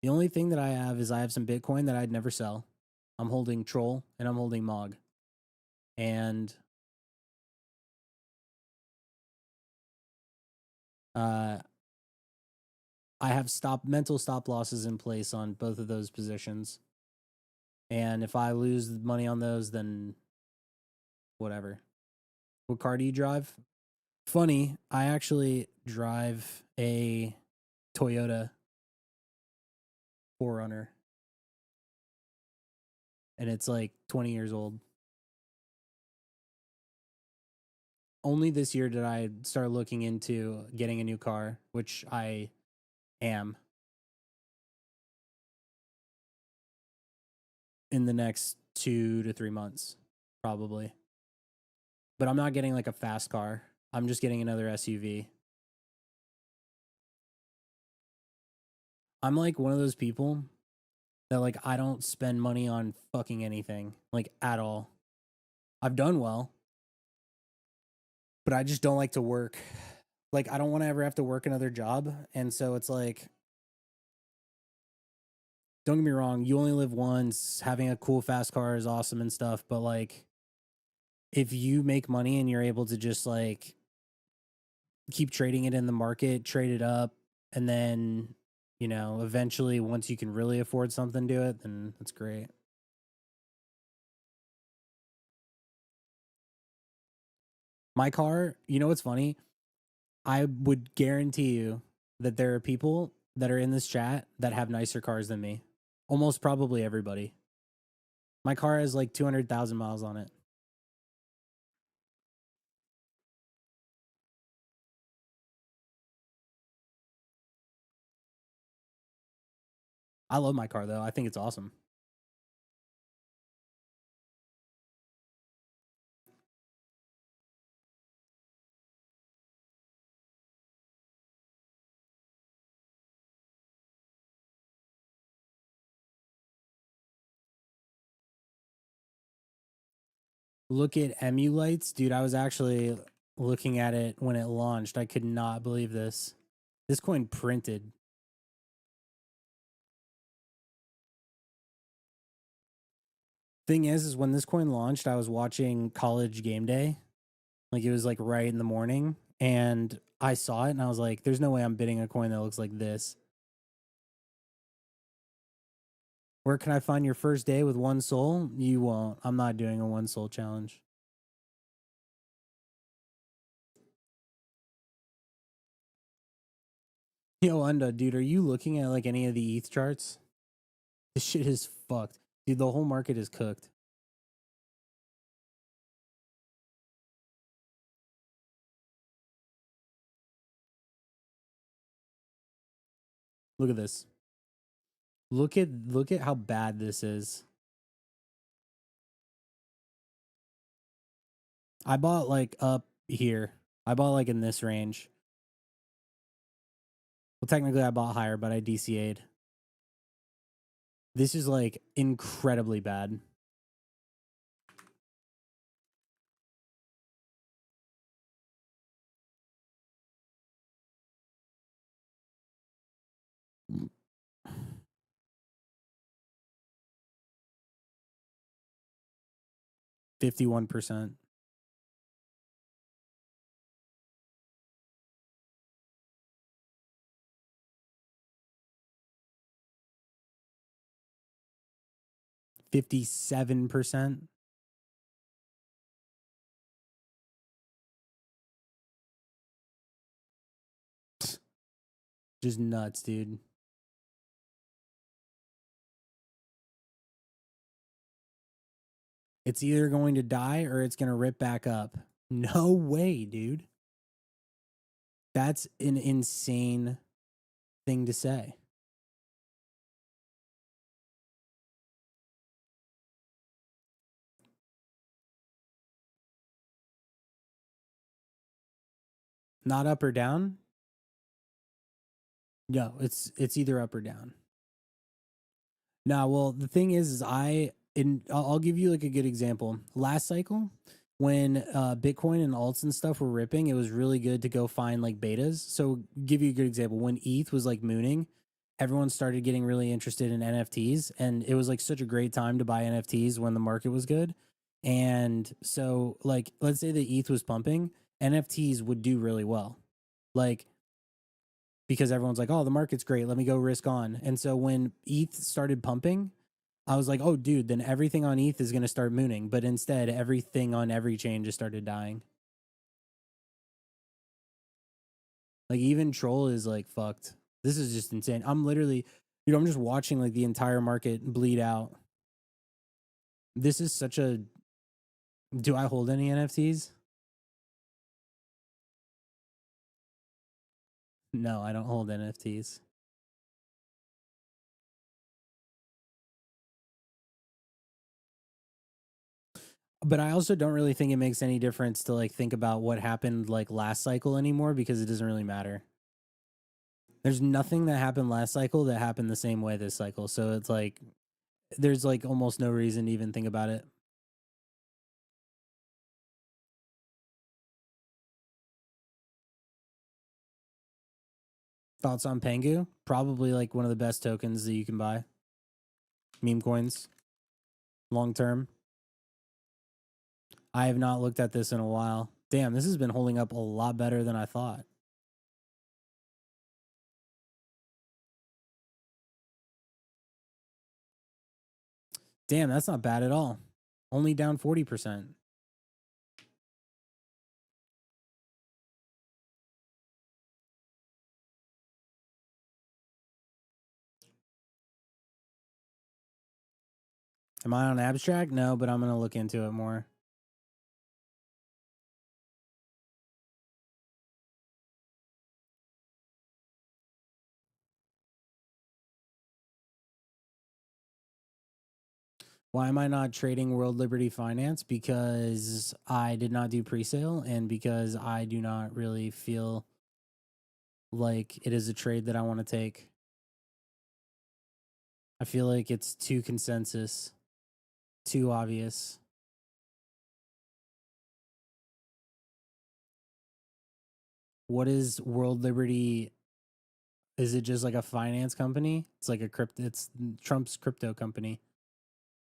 S1: The only thing that I have is I have some Bitcoin that I'd never sell. I'm holding Troll and I'm holding Mog. And I have mental stop losses in place on both of those positions. And if I lose money on those, then whatever. What car do you drive? Funny, I actually drive a Toyota 4Runner. And it's like 20 years old. Only this year did I start looking into getting a new car, which I am in the next 2 to 3 months, probably. But I'm not getting like a fast car. I'm just getting another SUV. I'm like one of those people that like I don't spend money on fucking anything, like at all. I've done well, but I just don't like to work. Like I don't want to ever have to work another job, and so it's like don't get me wrong, you only live once. Having a cool fast car is awesome and stuff, but like if you make money and you're able to just like keep trading it in the market, trade it up, and then, you know, eventually once you can really afford something, do it, then that's great. My car, you know what's funny? I would guarantee you that there are people that are in this chat that have nicer cars than me. Almost probably everybody. My car has like 200,000 miles on it. I love my car though. I think it's awesome. Look at Emulites, dude. I was actually looking at it when it launched. I could not believe this. This coin printed. Thing is when this coin launched, I was watching College Game Day. Like it was like right in the morning, and I saw it and I was like, there's no way I'm bidding a coin that looks like this. Where can I find your first day with one soul? You won't. I'm not doing a one soul challenge. Yo, Unda, dude, are you looking at like any of the ETH charts? This shit is fucked. Dude, the whole market is cooked. Look at this. Look at how bad this is. I bought like up here. I bought like in this range. Well, technically I bought higher, but I DCA'd. This is like incredibly bad. %51. %57. Just nuts, dude. It's either going to die or it's going to rip back up. No way, dude. That's an insane thing to say. Not up or down? No, it's either up or down. No, well, the thing is I'll give you like a good example. Last cycle, when Bitcoin and alts and stuff were ripping, it was really good to go find like betas. So, give you a good example. When ETH was like mooning, everyone started getting really interested in NFTs, and it was like such a great time to buy NFTs when the market was good. And so, like, let's say the ETH was pumping, NFTs would do really well. Like, because everyone's like, oh, the market's great. Let me go risk on. And so when ETH started pumping, I was like, oh, dude, then everything on ETH is going to start mooning. But instead, everything on every chain just started dying. Like even Troll is like fucked. This is just insane. I'm literally, I'm just watching like the entire market bleed out. This is such a. Do I hold any NFTs? No, I don't hold NFTs. But I also don't really think it makes any difference to like think about what happened like last cycle anymore because it doesn't really matter. There's nothing that happened last cycle that happened the same way this cycle. So it's like there's like almost no reason to even think about it. Thoughts on Pengu? Probably like one of the best tokens that you can buy. Meme coins, long term. I have not looked at this in a while. Damn, this has been holding up a lot better than I thought. Damn, that's not bad at all. Only down 40%. Am I on abstract? No, but I'm going to look into it more. Why am I not trading World Liberty Finance? Because I did not do pre-sale and because I do not really feel like it is a trade that I want to take. I feel like it's too consensus, too obvious. What is World Liberty? Is it just like a finance company? It's like a crypto, it's Trump's crypto company.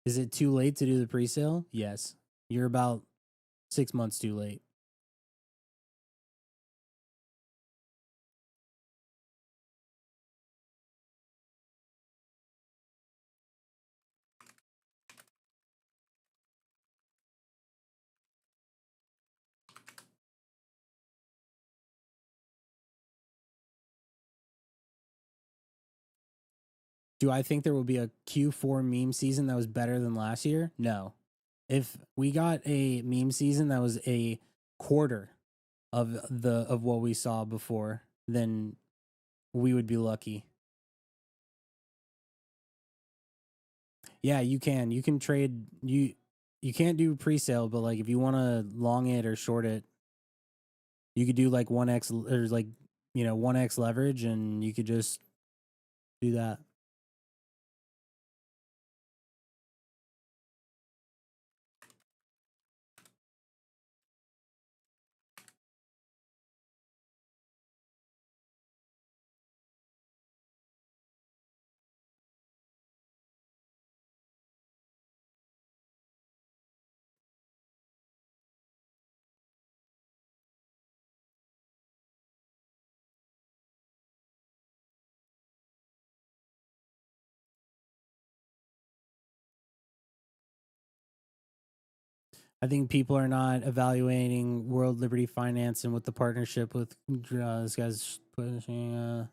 S1: Is it too late to do the pre-sale? Yes. You're about 6 months too late. Do I think there will be a Q4 meme season that was better than last year? No. If we got a meme season that was a quarter of what we saw before, then we would be lucky. Yeah, you can. You can trade you can't do pre-sale, but like if you want to long it or short it, you could do like 1x or like, 1x leverage and you could just do that. I think people are not evaluating World Liberty Finance and with the partnership with this guy's pushing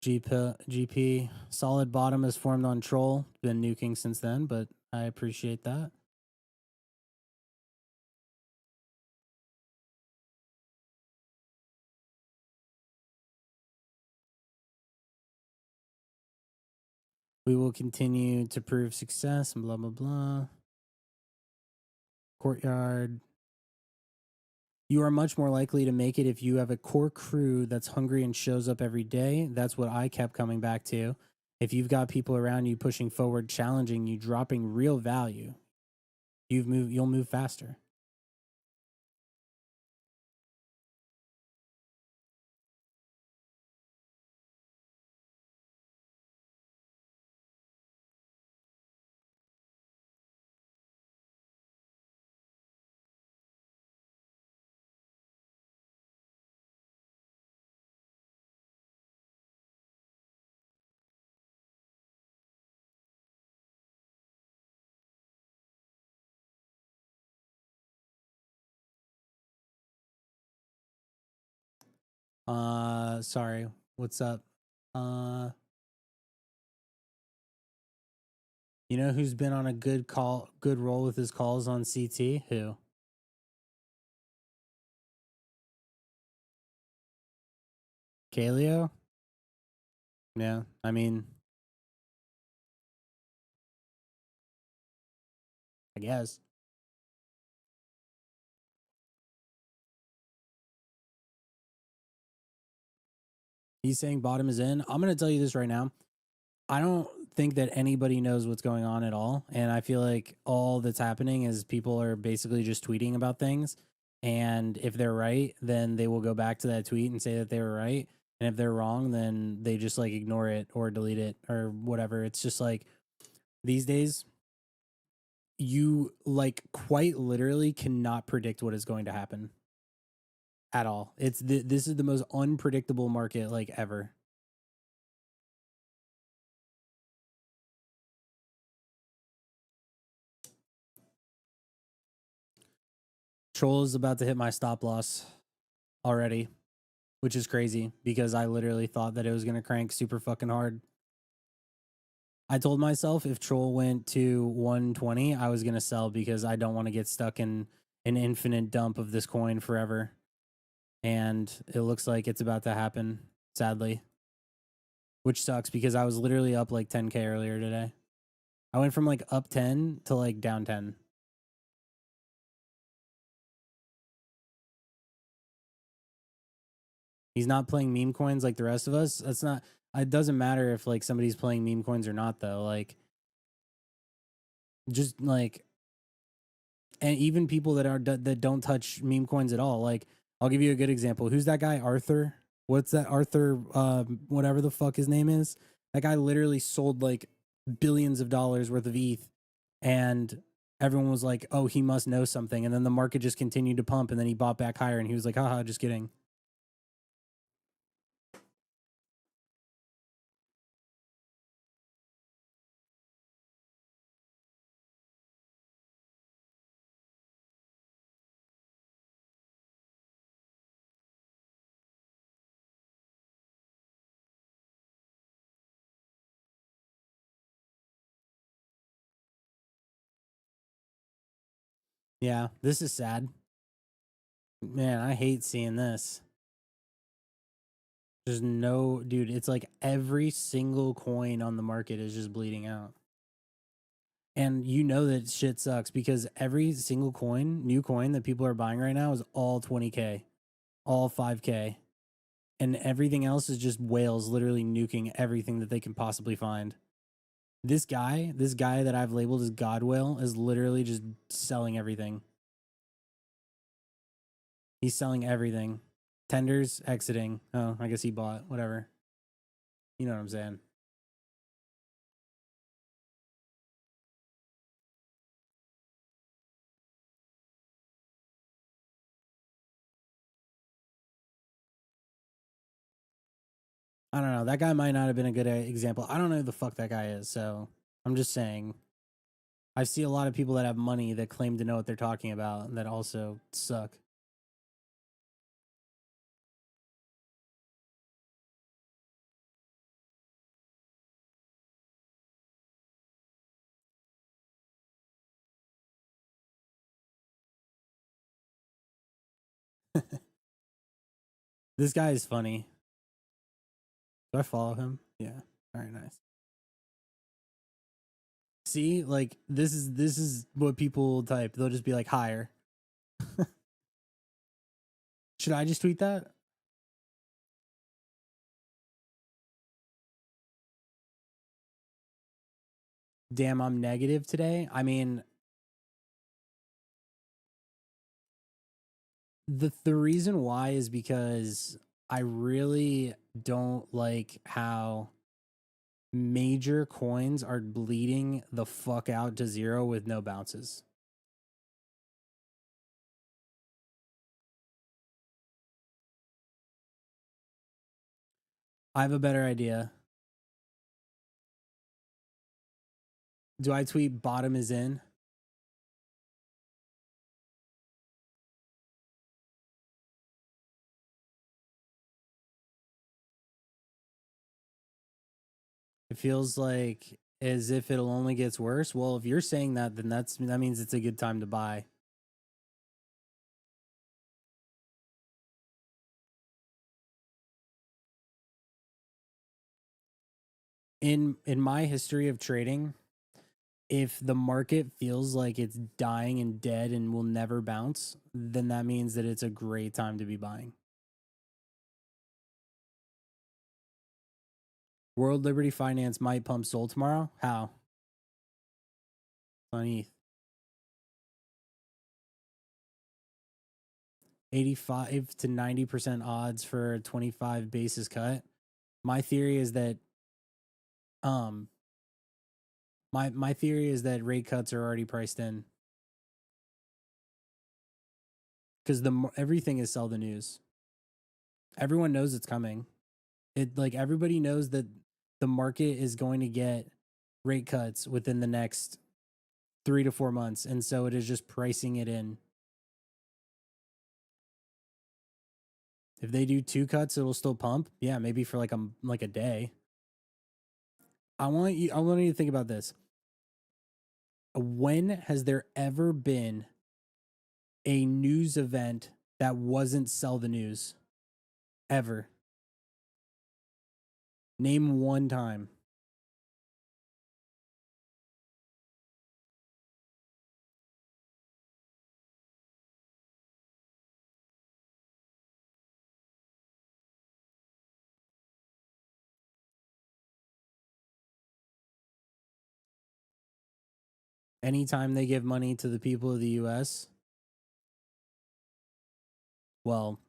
S1: GP. Solid bottom is formed on Troll. Been nuking since then, but I appreciate that. We will continue to prove success and blah, blah, blah. Courtyard. You are much more likely to make it if you have a core crew that's hungry and shows up every day. That's what I kept coming back to. If you've got people around you pushing forward, challenging you, dropping real value, you'll move faster. Sorry. What's up? You know who's been on a good roll with his calls on CT? Who? Kaleo? Yeah, I mean, I guess. He's saying bottom is in. I'm going to tell you this right now. I don't think that anybody knows what's going on at all. And I feel like all that's happening is people are basically just tweeting about things. And if they're right, then they will go back to that tweet and say that they were right. And if they're wrong, then they just like ignore it or delete it or whatever. It's just like these days, you like quite literally cannot predict what is going to happen at all. This is the most unpredictable market like ever. Troll is about to hit my stop loss already, which is crazy because I literally thought that it was going to crank super fucking hard. I told myself if Troll went to 120, I was going to sell because I don't want to get stuck in an infinite dump of this coin forever. And it looks like it's about to happen, sadly, which sucks because I was literally up like 10K earlier today. I went from like up 10 to like down 10. He's not playing meme coins like the rest of us. That's not, it doesn't matter if like somebody's playing meme coins or not though. Like, just like, and even people that don't touch meme coins at all. Like, I'll give you a good example. Who's that guy, Arthur? What's that Arthur? Whatever the fuck his name is. That guy literally sold like billions of dollars worth of ETH, and everyone was like, "Oh, he must know something." And then the market just continued to pump, and then he bought back higher, and he was like, "Haha, just kidding." Yeah, this is sad. Man, I hate seeing this. There's no, dude, it's like every single coin on the market is just bleeding out. And you know that shit sucks because every single coin, new coin that people are buying right now is all 20K, all 5K. And everything else is just whales literally nuking everything that they can possibly find. This guy that I've labeled as Godwell is literally just selling everything. He's selling everything. Tenders, exiting. Oh, I guess he bought, whatever. You know what I'm saying? I don't know. That guy might not have been a good example. I don't know who the fuck that guy is. So I'm just saying. I see a lot of people that have money that claim to know what they're talking about and that also suck. This guy is funny. Do I follow him? Yeah. All right, nice. See, like this is what people type. They'll just be like higher. Should I just tweet that? Damn, I'm negative today. I mean, the reason why is because I really don't like how major coins are bleeding the fuck out to zero with no bounces. I have a better idea. Do I tweet bottom is in? It feels like as if it'll only gets worse. Well, if you're saying that, then that means it's a good time to buy. In my history of trading, if the market feels like it's dying and dead and will never bounce, then that means that it's a great time to be buying. World Liberty Finance might pump SOL tomorrow. How? On ETH. 85 to 90% odds for a 25 basis cut. My theory is that um my theory is that rate cuts are already priced in because everything is sell the news. Everyone knows it's coming. It like everybody knows that the market is going to get rate cuts within the next 3 to 4 months, and so it is just pricing it in. If they do 2 cuts, it'll still pump. Yeah, maybe for like a day. I want you to think about this. When has there ever been a news event that wasn't sell the news? Ever. Name one time. Anytime they give money to the people of the US, well,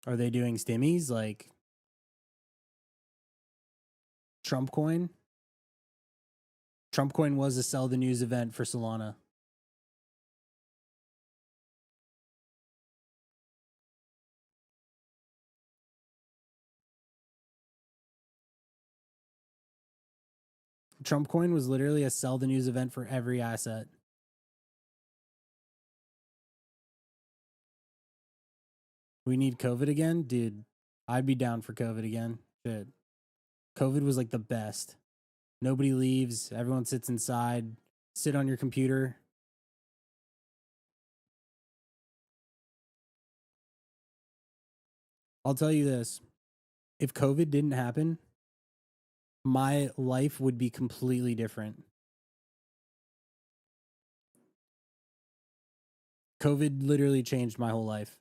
S1: are they doing stimmies like Trump coin? Trump coin was a sell the news event for Solana. Trump coin was literally a sell the news event for every asset. We need COVID again? Dude, I'd be down for COVID again. Shit. COVID was like the best. Nobody leaves, everyone sits inside, sit on your computer. I'll tell you this. If COVID didn't happen, my life would be completely different. COVID literally changed my whole life.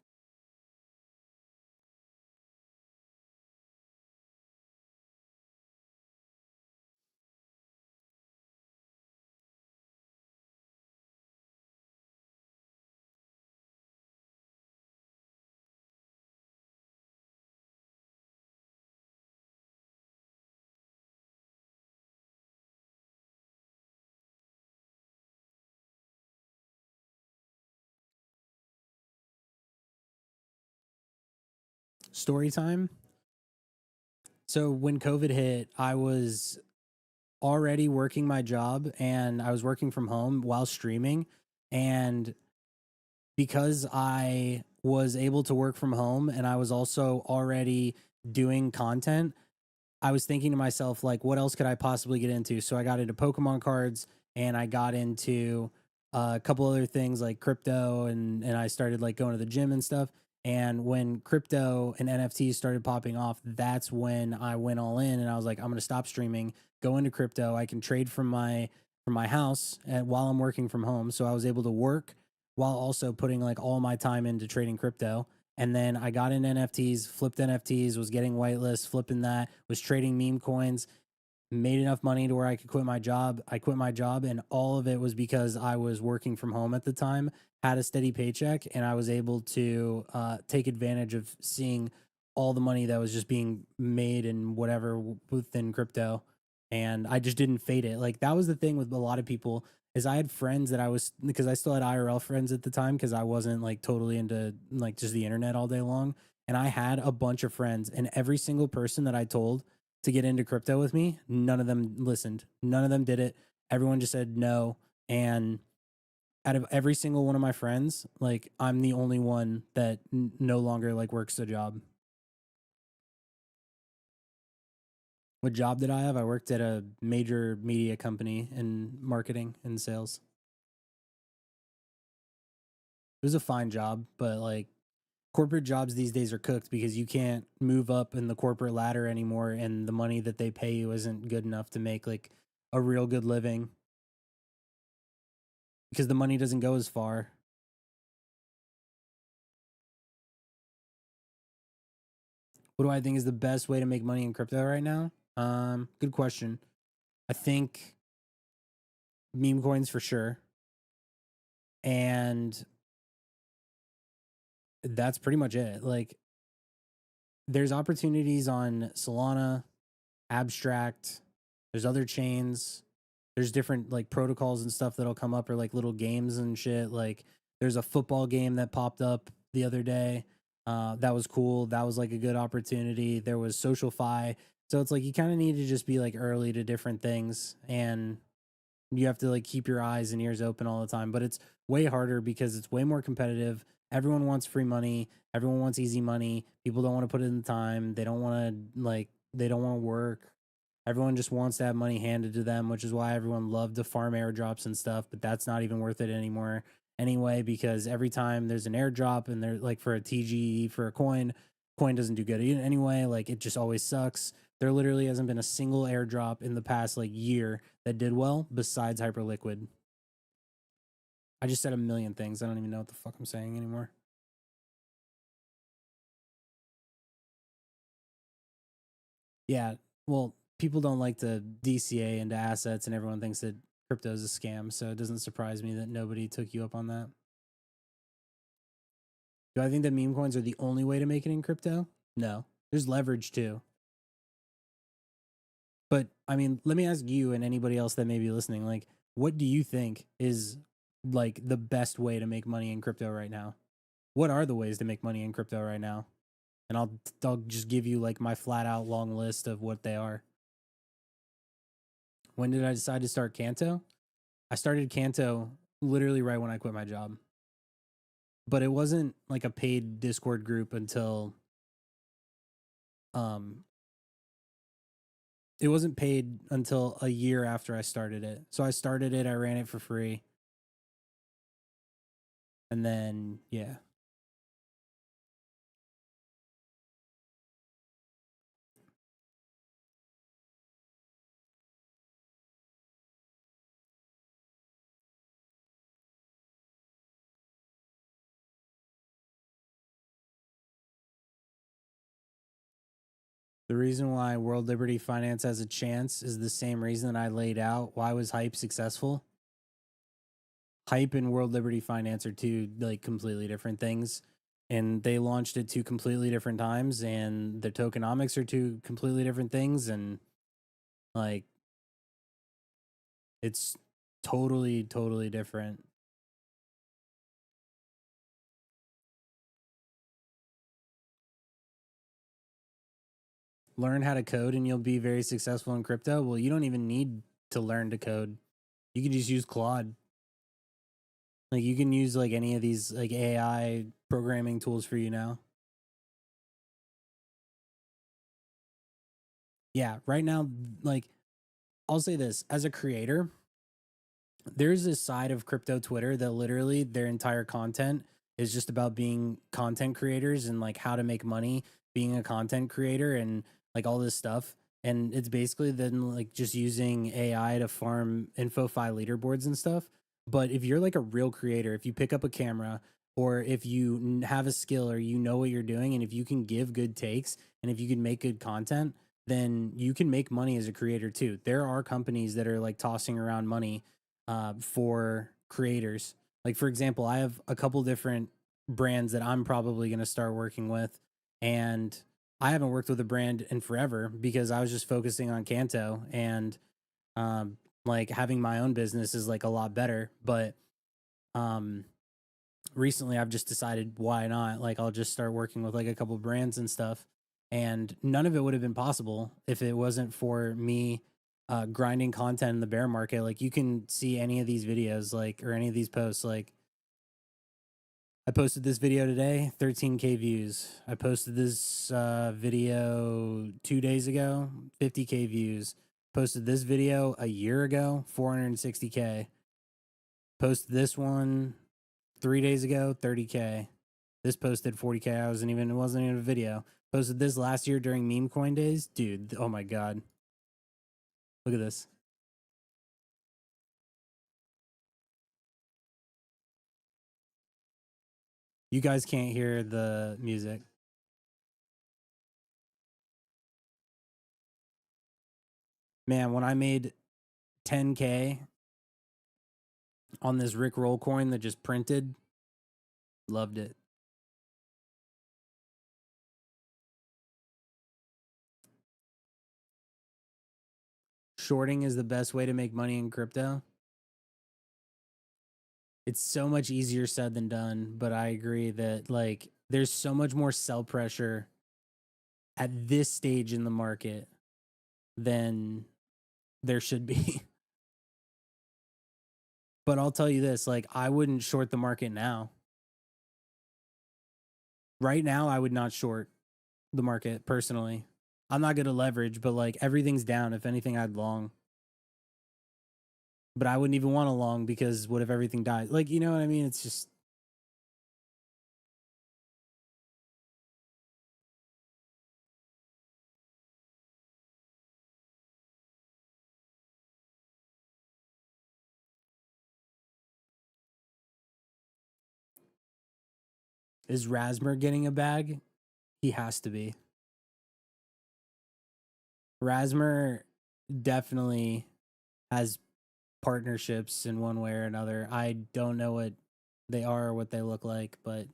S1: Story time. So when COVID hit, I was already working my job and I was working from home while streaming. And because I was able to work from home and I was also already doing content, I was thinking to myself, like, what else could I possibly get into? So I got into Pokemon cards and I got into a couple other things like crypto and I started like going to the gym and stuff. And when crypto and NFTs started popping off, that's when I went all in and I was like, I'm going to stop streaming, go into crypto. I can trade from my house while I'm working from home. So I was able to work while also putting like all my time into trading crypto. And then I got in NFTs, flipped NFTs, was getting whitelist, flipping that, was trading meme coins, made enough money to where I could quit my job. I quit my job, and all of it was because I was working from home at the time, had a steady paycheck, and I was able to take advantage of seeing all the money that was just being made and whatever within crypto. And I just didn't fade it. Like that was the thing with a lot of people is I had friends that I was because I still had IRL friends at the time because I wasn't like totally into like just the internet all day long. And I had a bunch of friends, and every single person that I told to get into crypto with me, none of them listened. None of them did it. Everyone just said no. And out of every single one of my friends, like I'm the only one that no longer like works a job. What job did I have? I worked at a major media company in marketing and sales. It was a fine job, but like corporate jobs these days are cooked because you can't move up in the corporate ladder anymore and the money that they pay you isn't good enough to make like a real good living because the money doesn't go as far. What do I think is the best way to make money in crypto right now? Good question. I think meme coins for sure. And that's pretty much it. Like there's opportunities on Solana, Abstract, there's other chains, there's different like protocols and stuff that'll come up or like little games and shit. Like there's a football game that popped up the other day. That was cool. That was like a good opportunity. There was Social Fi. So it's like you kind of need to just be like early to different things and you have to like keep your eyes and ears open all the time. But it's way harder because it's way more competitive. Everyone wants free money. Everyone wants easy money. People don't want to put in the time. They don't want to they don't want to work. Everyone just wants to have money handed to them, which is why everyone loved to farm airdrops and stuff, but that's not even worth it anymore anyway, because every time there's an airdrop and they're like for a TGE for a coin doesn't do good anyway. Like it just always sucks. There literally hasn't been a single airdrop in the past like year that did well besides Hyperliquid. I just said a million things. I don't even know what the fuck I'm saying anymore. Yeah. Well, people don't like to DCA into assets, and everyone thinks that crypto is a scam. So it doesn't surprise me that nobody took you up on that. Do I think that meme coins are the only way to make it in crypto? No. There's leverage too. But I mean, let me ask you and anybody else that may be listening, like, what do you think is like the best way to make money in crypto right now? What are the ways to make money in crypto right now? And I'll just give you like my flat out long list of what they are. When did I decide to start Canto? I started Canto literally right when I quit my job. But it wasn't like a paid Discord group until um it wasn't paid until a year after I started it. So I started it, I ran it for free. And then yeah. The reason why World Liberty Finance has a chance is the same reason that I laid out. Why was Hype successful? Hype and World Liberty Finance are two like completely different things, and they launched at two completely different times, and the tokenomics are two completely different things, and like it's totally different. Learn how to code and you'll be very successful in crypto. Well, you don't even need to learn to code. You can just use Claude. Like you can use like any of these like AI programming tools for you now. Yeah, right now, like I'll say this as a creator, there's this side of crypto Twitter that literally their entire content is just about being content creators and like how to make money being a content creator and like all this stuff. And it's basically then like just using AI to farm InfoFi leaderboards and stuff. But if you're like a real creator, if you pick up a camera or if you have a skill or you know what you're doing, and if you can give good takes and if you can make good content, then you can make money as a creator too. There are companies that are like tossing around money for creators. Like for example, I have a couple different brands that I'm probably going to start working with, and I haven't worked with a brand in forever because I was just focusing on Canto, and like having my own business is like a lot better. But um, recently I've just decided why not? Like I'll just start working with like a couple brands and stuff. And none of it would have been possible if it wasn't for me grinding content in the bear market. Like you can see any of these videos, like or any of these posts. Like I posted this video today, 13K views. I posted this video 2 days ago, 50K views. Posted this video a year ago, 460K. Posted this one 3 days ago, 30K. This posted 40K. It wasn't even a video. Posted this last year during meme coin days. Dude, oh my God. Look at this. You guys can't hear the music. Man, when I made 10K on this Rick Roll coin that just printed, loved it. Shorting is the best way to make money in crypto. It's so much easier said than done, but I agree that like there's so much more sell pressure at this stage in the market than there should be. But I'll tell you this, like I wouldn't short the market now. Right now I would not short the market personally. I'm not going to leverage, but like everything's down. If anything, I'd long. But I wouldn't even want to long because what if everything dies? Like, you know what I mean? It's just is Rasmer getting a bag? He has to be. Rasmer definitely has partnerships in one way or another. I don't know what they are or what they look like, but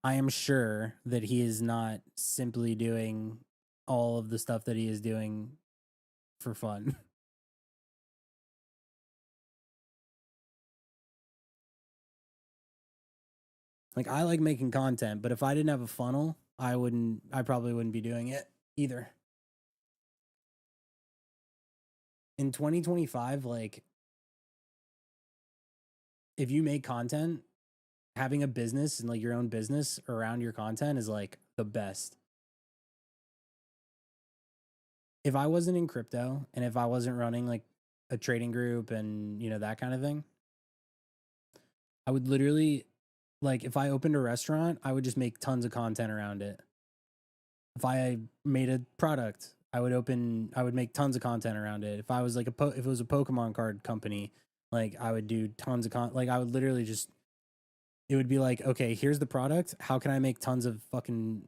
S1: I am sure that he is not simply doing all of the stuff that he is doing for fun. Like, I like making content, but if I didn't have a funnel, I probably wouldn't be doing it either. In 2025, like, if you make content, having a business and like your own business around your content is like the best. If I wasn't in crypto and if I wasn't running like a trading group and, you know, that kind of thing, I would literally, like, if I opened a restaurant, I would just make tons of content around it. If I made a product, I would make tons of content around it. If I was like if it was a Pokemon card company, like I would do tons of like I would literally just, it would be like, okay, here's the product. How can I make tons of fucking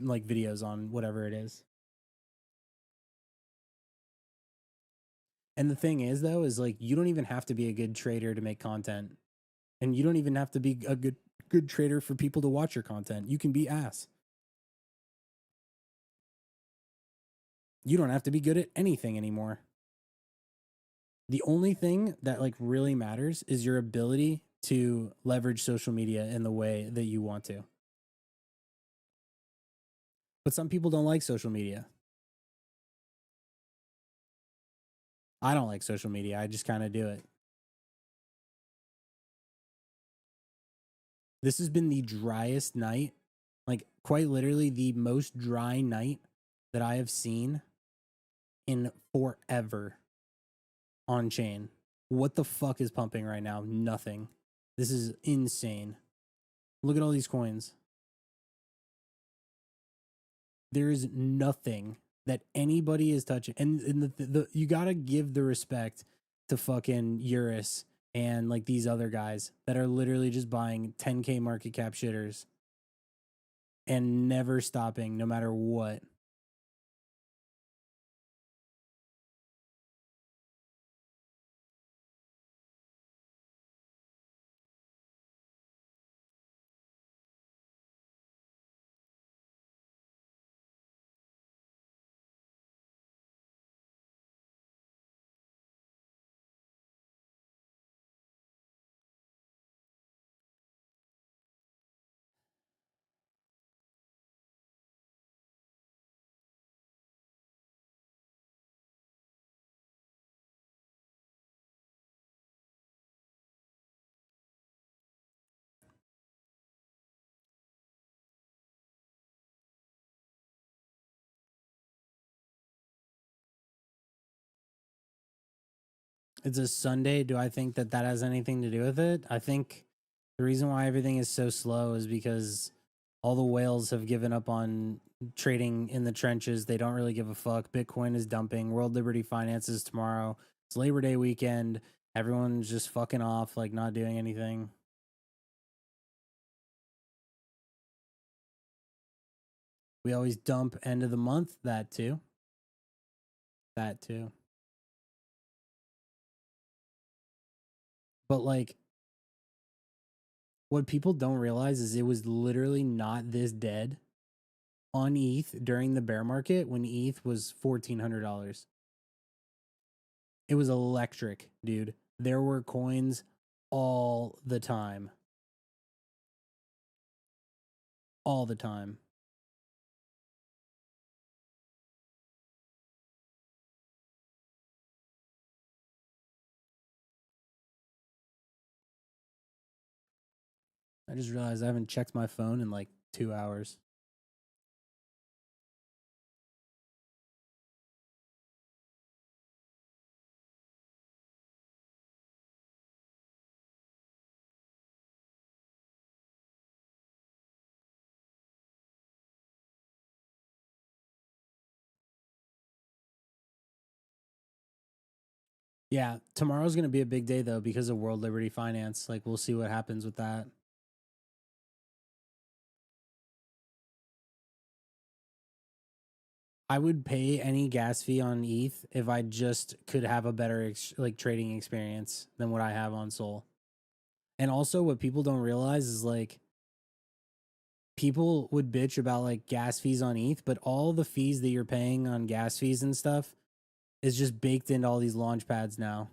S1: like videos on whatever it is? And the thing is though, is like, you don't even have to be a good trader to make content. And you don't even have to be a good trader for people to watch your content. You can be ass. You don't have to be good at anything anymore. The only thing that like really matters is your ability to leverage social media in the way that you want to. But some people don't like social media. I don't like social media. I just kind of do it. This has been the driest night, like quite literally the most dry night that I have seen in forever on chain. What the fuck is pumping right now? Nothing. This is insane. Look at all these coins. There is nothing that anybody is touching. And you got to give the respect to fucking Eurus and like these other guys that are literally just buying 10K market cap shitters and never stopping no matter what. It's a Sunday. Do I think that that has anything to do with it? I think the reason why everything is so slow is because all the whales have given up on trading in the trenches. They don't really give a fuck. Bitcoin is dumping. World Liberty finances tomorrow. It's Labor Day weekend. Everyone's just fucking off, like not doing anything. We always dump end of the month. That too. That too. But like, what people don't realize is it was literally not this dead on ETH during the bear market when ETH was $1,400. It was electric, dude. There were coins all the time. All the time. I just realized I haven't checked my phone in like 2 hours. Yeah, tomorrow's going to be a big day though because of World Liberty Finance. Like, we'll see what happens with that. I would pay any gas fee on ETH if I just could have a better like trading experience than what I have on Sol. And also, what people don't realize is like people would bitch about like gas fees on ETH, but all the fees that you're paying on gas fees and stuff is just baked into all these launch pads now,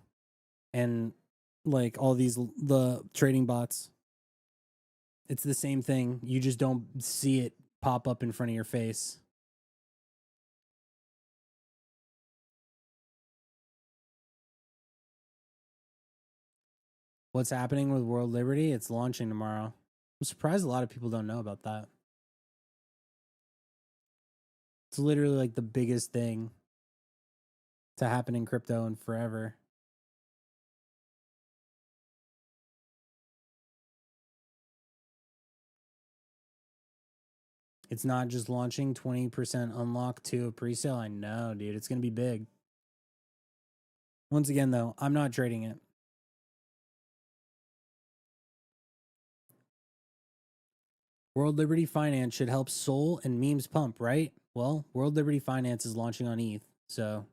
S1: and like all these the trading bots. It's the same thing. You just don't see it pop up in front of your face. What's happening with World Liberty? It's launching tomorrow. I'm surprised a lot of people don't know about that. It's literally like the biggest thing to happen in crypto in forever. It's not just launching 20% unlock to a presale. I know, dude. It's going to be big. Once again, though, I'm not trading it. World Liberty Finance should help Sol and memes pump, right? Well, World Liberty Finance is launching on ETH, so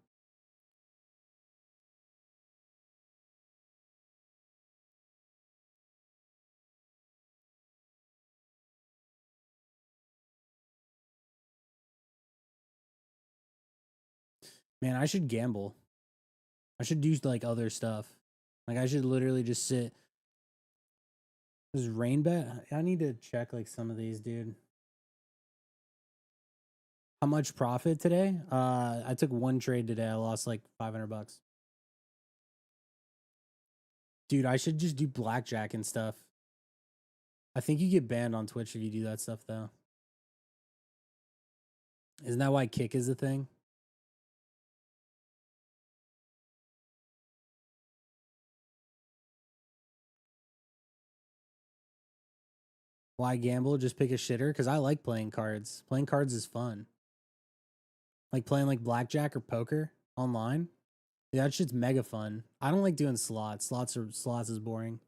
S1: man, I should gamble. I should do like other stuff. Like I should literally just sit. This rain bet. I need to check like some of these, dude. How much profit today? I took one trade today. I lost like $500. Dude, I should just do blackjack and stuff. I think you get banned on Twitch if you do that stuff, though. Isn't that why kick is a thing? Why gamble? Just pick a shitter? Because I like playing cards. Playing cards is fun. Like playing like blackjack or poker online. Yeah, that shit's mega fun. I don't like doing slots. Slots is boring.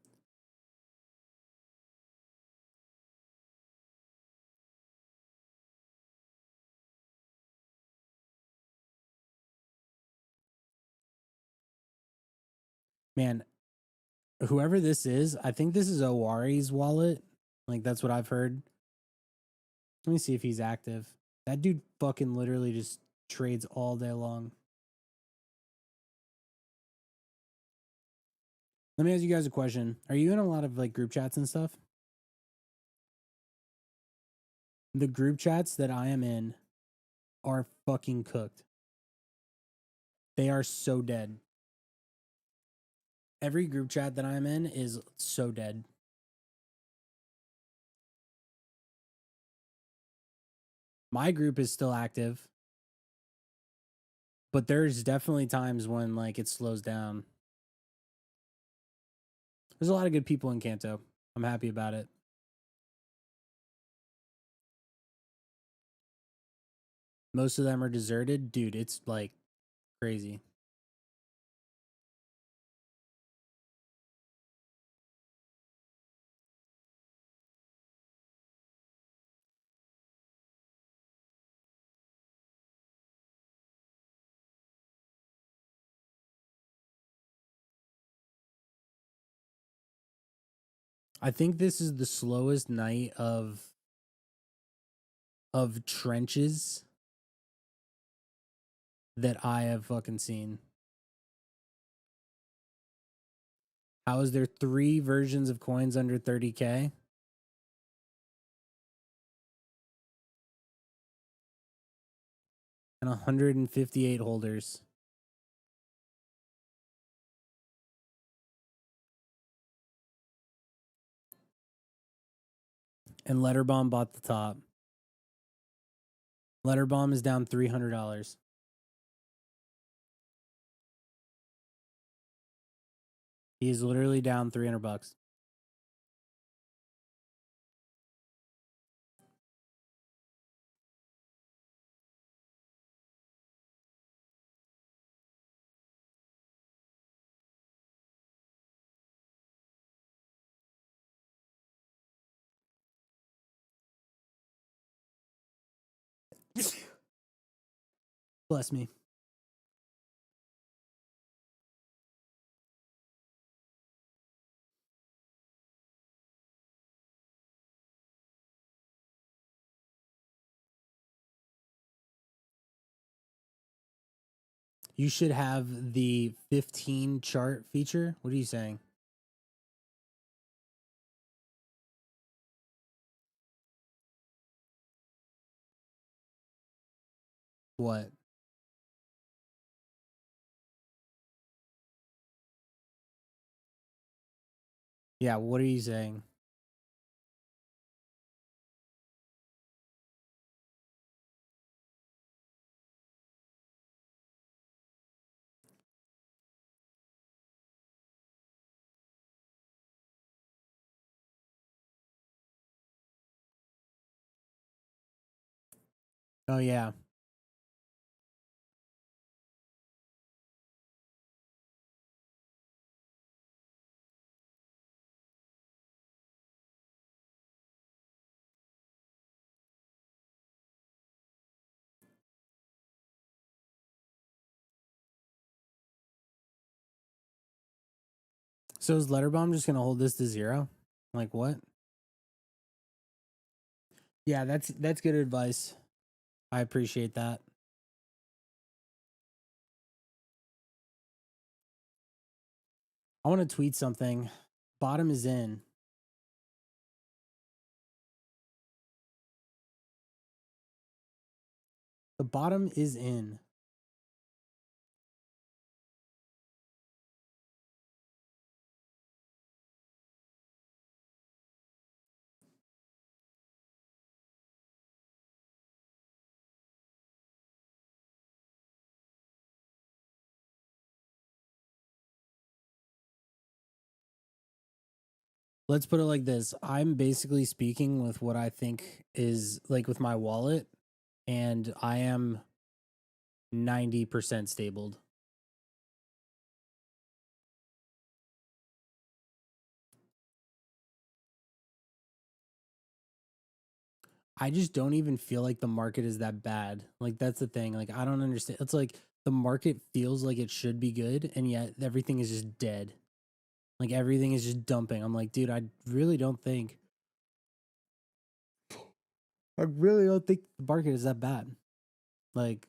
S1: Man, whoever this is, I think this is Owari's wallet. Like that's what I've heard. Let me see if he's active. That dude fucking literally just trades all day long. Let me ask you guys a question. Are you in a lot of like group chats and stuff? The group chats that I am in are fucking cooked. They are so dead. Every group chat that I'm in is so dead. My group is still active, but there's definitely times when like it slows down. There's a lot of good people in Kanto. I'm happy about it. Most of them are deserted. Dude, it's like crazy. I think this is the slowest night of trenches that I have fucking seen. How is there 3 versions of coins under 30K? And 158 holders. And Letterbomb bought the top. Letterbomb is down $300. He is literally down $300. Bless me. You should have the 15 chart feature. What are you saying? What? Yeah, what are you saying? Oh, yeah. So is Letterbomb just gonna hold this to 0? Like what? Yeah, that's good advice. I appreciate that. I want to tweet something. Bottom is in. The bottom is in. Let's put it like this. I'm basically speaking with what I think is like with my wallet, and I am 90% stabled. I just don't even feel like the market is that bad. Like that's the thing. Like I don't understand. It's like the market feels like it should be good, and yet everything is just dead. Like everything is just dumping. I'm like, dude, I really don't think the market is that bad. Like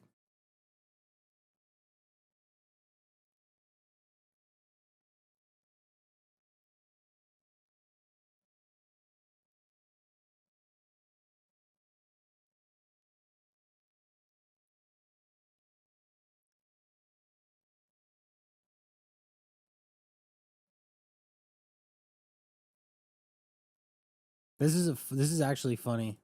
S1: this is actually funny.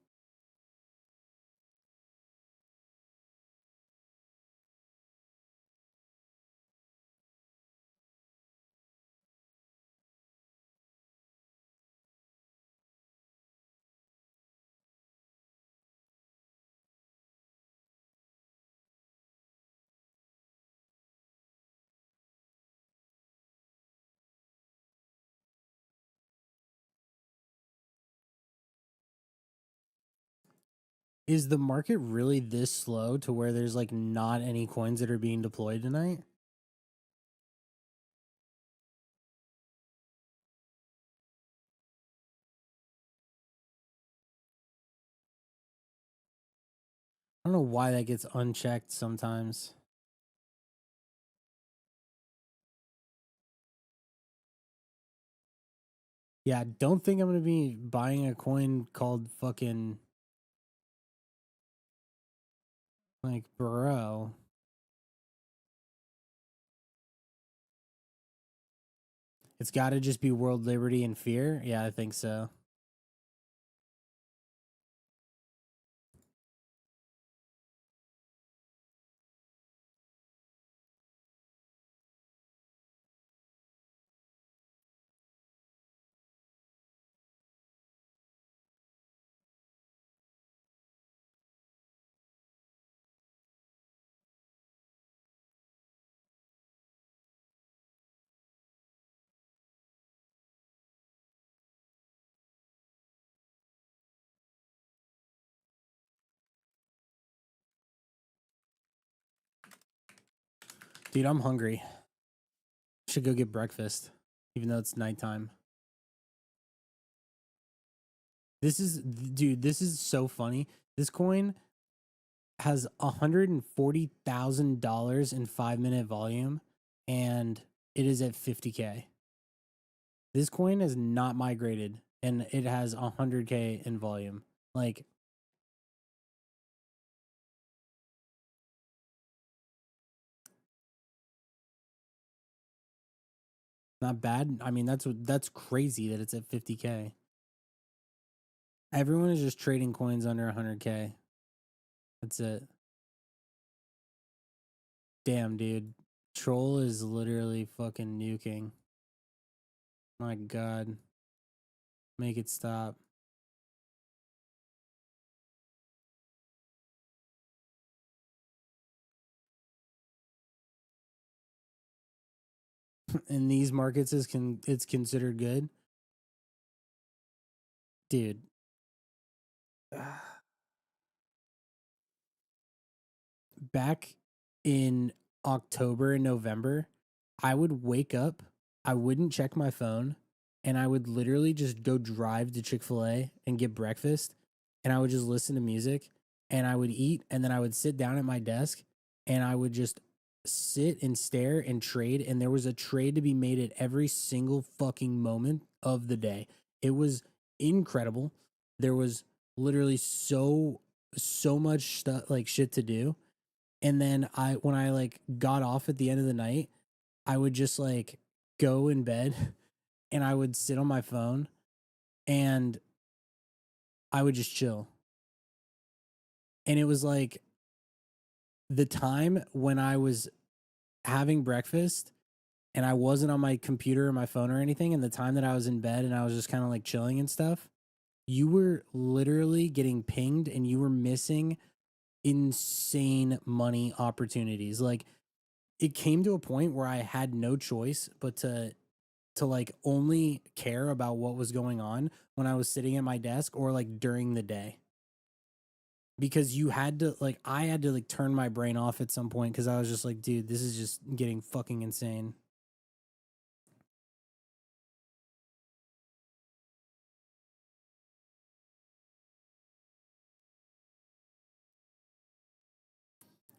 S1: Is the market really this slow to where there's like not any coins that are being deployed tonight? I don't know why that gets unchecked sometimes. Yeah, don't think I'm gonna be buying a coin called fucking like bro. It's got to just be world liberty and fear. Yeah, I think so. Dude, I'm hungry. Should go get breakfast, even though it's nighttime. This is, dude, this is so funny. This coin has $140,000 in 5-minute volume, and it is at 50K. This coin has not migrated, and it has 100K in volume. Like, not bad. I mean, that's crazy that it's at 50K. Everyone is just trading coins under 100K. That's it. Damn, dude. Troll is literally fucking nuking. My God. Make it stop. In these markets, it's considered good. Dude. Back in October and November, I would wake up, I wouldn't check my phone, and I would literally just go drive to Chick-fil-A and get breakfast, and I would just listen to music, and I would eat, and then I would sit down at my desk, and I would just sit and stare and trade, and there was a trade to be made at every single fucking moment of the day. It was incredible. There was literally so much stuff, like shit to do. And then when I like got off at the end of the night, I would just like go in bed and I would sit on my phone and I would just chill. And it was like the time when I was having breakfast and I wasn't on my computer or my phone or anything, and the time that I was in bed and I was just kind of like chilling and stuff, you were literally getting pinged and you were missing insane money opportunities. Like, it came to a point where I had no choice but to like only care about what was going on when I was sitting at my desk or like during the day. Because you had to like I had to like turn my brain off at some point because I was just like, dude, this is just getting fucking insane.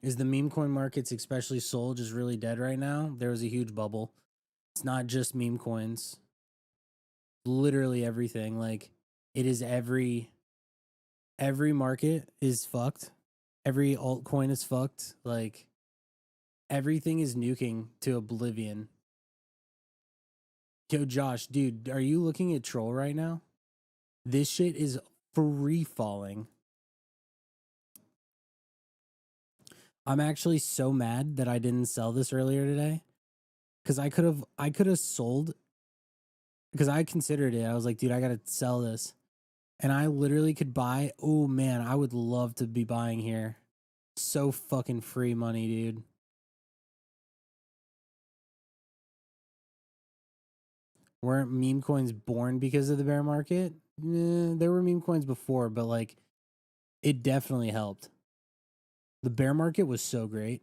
S1: Is the meme coin markets, especially Sol, just really dead right now? There was a huge bubble. It's not just meme coins. Literally everything. Like, it is every market is fucked. Every altcoin is fucked. Like, everything is nuking to oblivion. Yo, Josh, dude, are you looking at Troll right now? This shit is free falling. I'm actually so mad that I didn't sell this earlier today. Cause I could have sold, because I considered it. I was like, dude, I gotta sell this. And I literally could buy. Oh man, I would love to be buying here. So fucking free money, dude. Weren't meme coins born because of the bear market? There were meme coins before, but like, it definitely helped. The bear market was so great.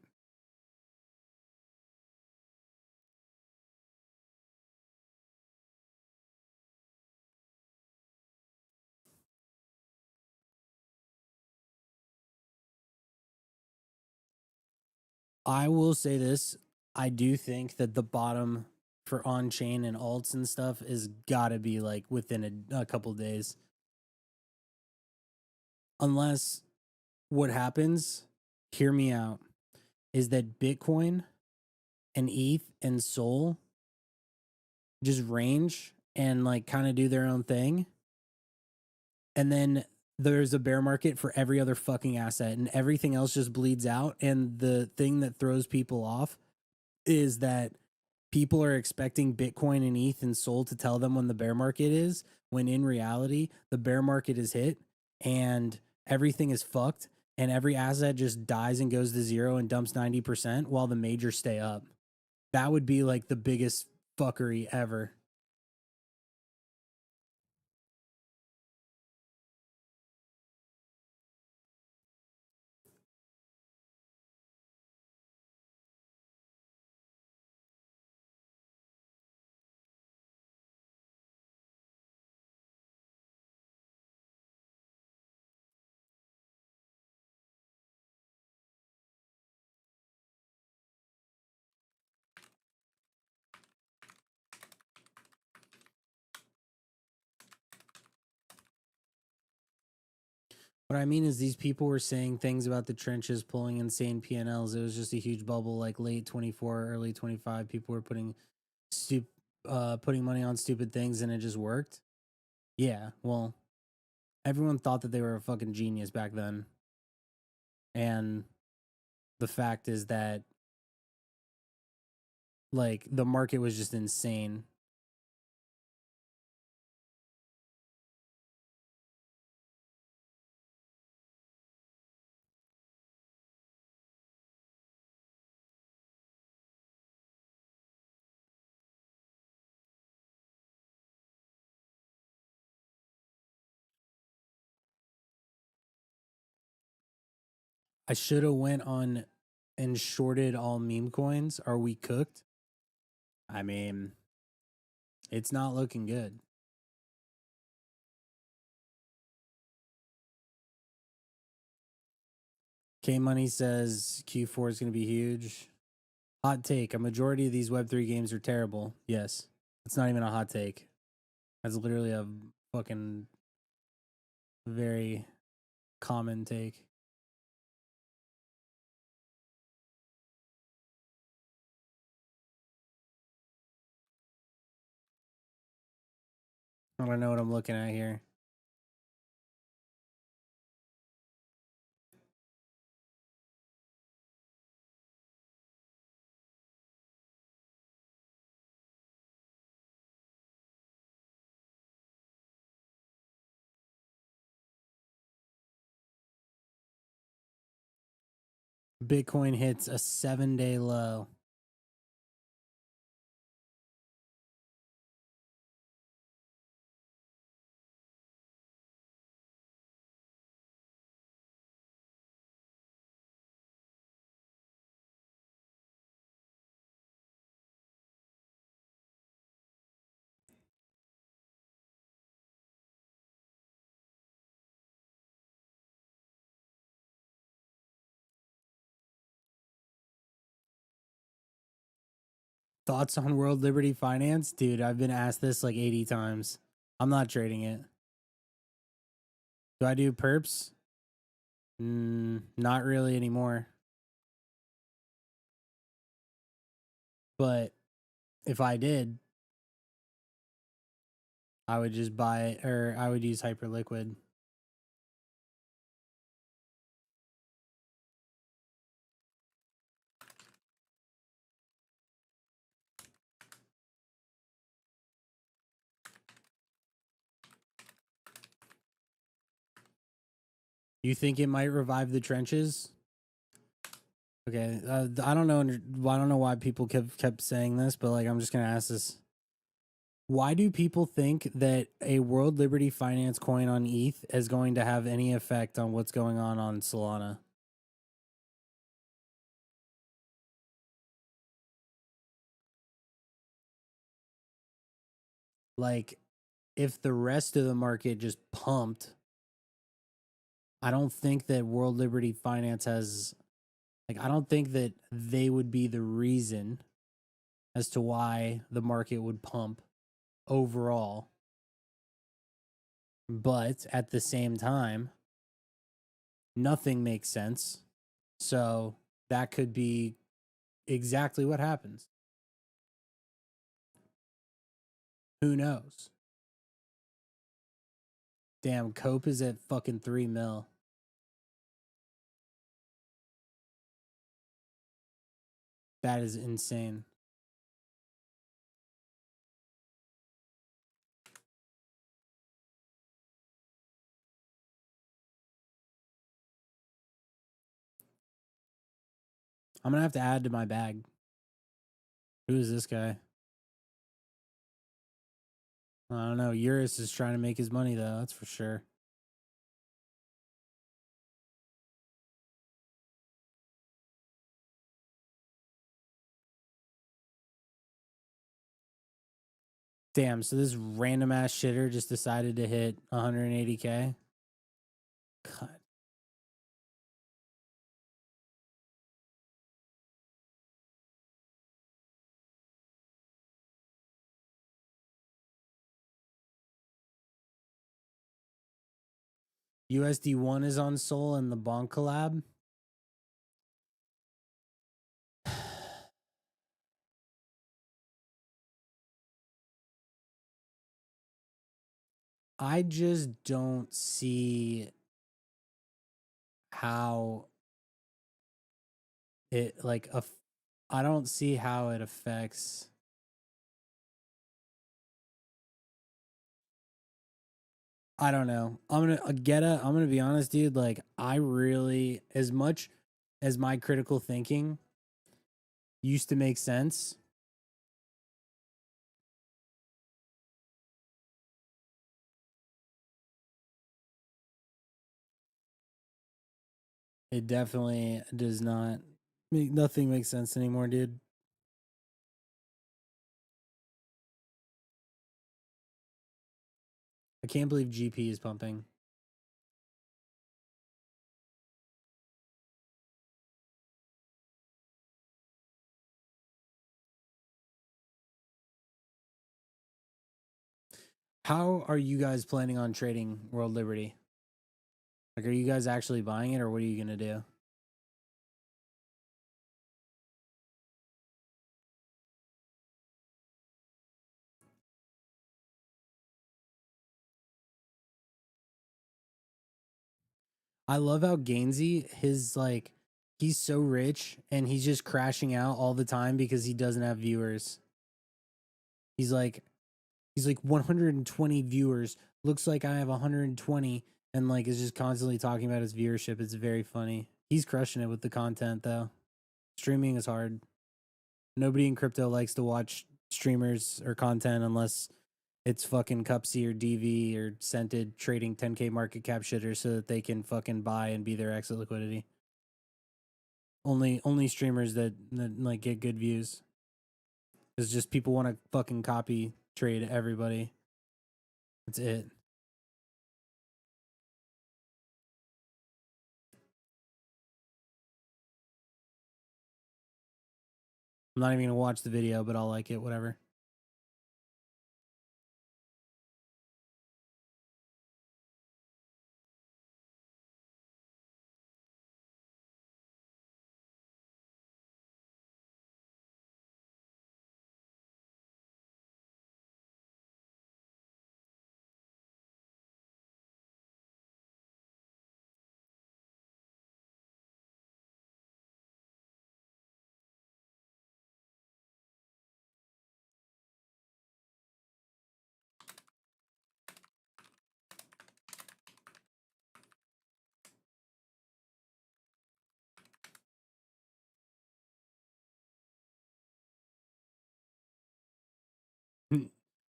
S1: I will say this. I do think that the bottom for on chain and alts and stuff is gotta be like within a couple days. Unless what happens, hear me out, is that Bitcoin and ETH and Sol just range and like kind of do their own thing. And then there's a bear market for every other fucking asset and everything else just bleeds out. And the thing that throws people off is that people are expecting Bitcoin and ETH and Sol to tell them when the bear market is, when in reality, the bear market is hit and everything is fucked and every asset just dies and goes to zero and dumps 90% while the majors stay up. That would be like the biggest fuckery ever. What I mean is these people were saying things about the trenches pulling insane PNLs. It was just a huge bubble, like late 24, early 25. People were putting money on stupid things and it just worked. Yeah, well, everyone thought that they were a fucking genius back then. And the fact is that like the market was just insane. I should have went on and shorted all meme coins. Are we cooked? I mean, it's not looking good. K Money says Q4 is going to be huge. Hot take. A majority of these Web3 games are terrible. Yes. It's not even a hot take. That's literally a fucking very common take. I don't know what I'm looking at here. Bitcoin hits a 7-day low. Thoughts on World Liberty Finance? Dude, I've been asked this like 80 times. I'm not trading it. Do I do perps? Not really anymore. But if I did, I would just buy it, or I would use Hyperliquid. You think it might revive the trenches? Okay, I don't know. I don't know why people kept saying this, but like I'm just gonna ask this: why do people think that a World Liberty Finance coin on ETH is going to have any effect on what's going on Solana? Like, if the rest of the market just pumped, I don't think that World Liberty Finance has, like, I don't think that they would be the reason as to why the market would pump overall. But at the same time, nothing makes sense. So that could be exactly what happens. Who knows? Damn, Cope is at fucking 3 mil. That is insane. I'm gonna have to add to my bag. Who is this guy? I don't know. Eurus is trying to make his money though, that's for sure. Damn, so this random ass shitter just decided to hit 180K? God. USD1 is on Sol and the Bonk collab. I just don't see how it I don't see how it affects. I don't know. I'm gonna be honest, dude. Like, I really, as much as my critical thinking used to make sense, it definitely does not make nothing make sense anymore, dude. I can't believe GP is pumping. How are you guys planning on trading World Liberty? Like, are you guys actually buying it, or what are you gonna do? I love how Gainsey, he's so rich and he's just crashing out all the time because he doesn't have viewers. He's like, 120 viewers. Looks like I have 120, and like is just constantly talking about his viewership. It's very funny. He's crushing it with the content though. Streaming is hard. Nobody in crypto likes to watch streamers or content unless it's fucking Cupsy or DV or Scented trading 10K market cap shitters so that they can fucking buy and be their exit liquidity. Only streamers that like get good views. It's just people want to fucking copy trade everybody. That's it. I'm not even gonna watch the video, but I'll like it, whatever.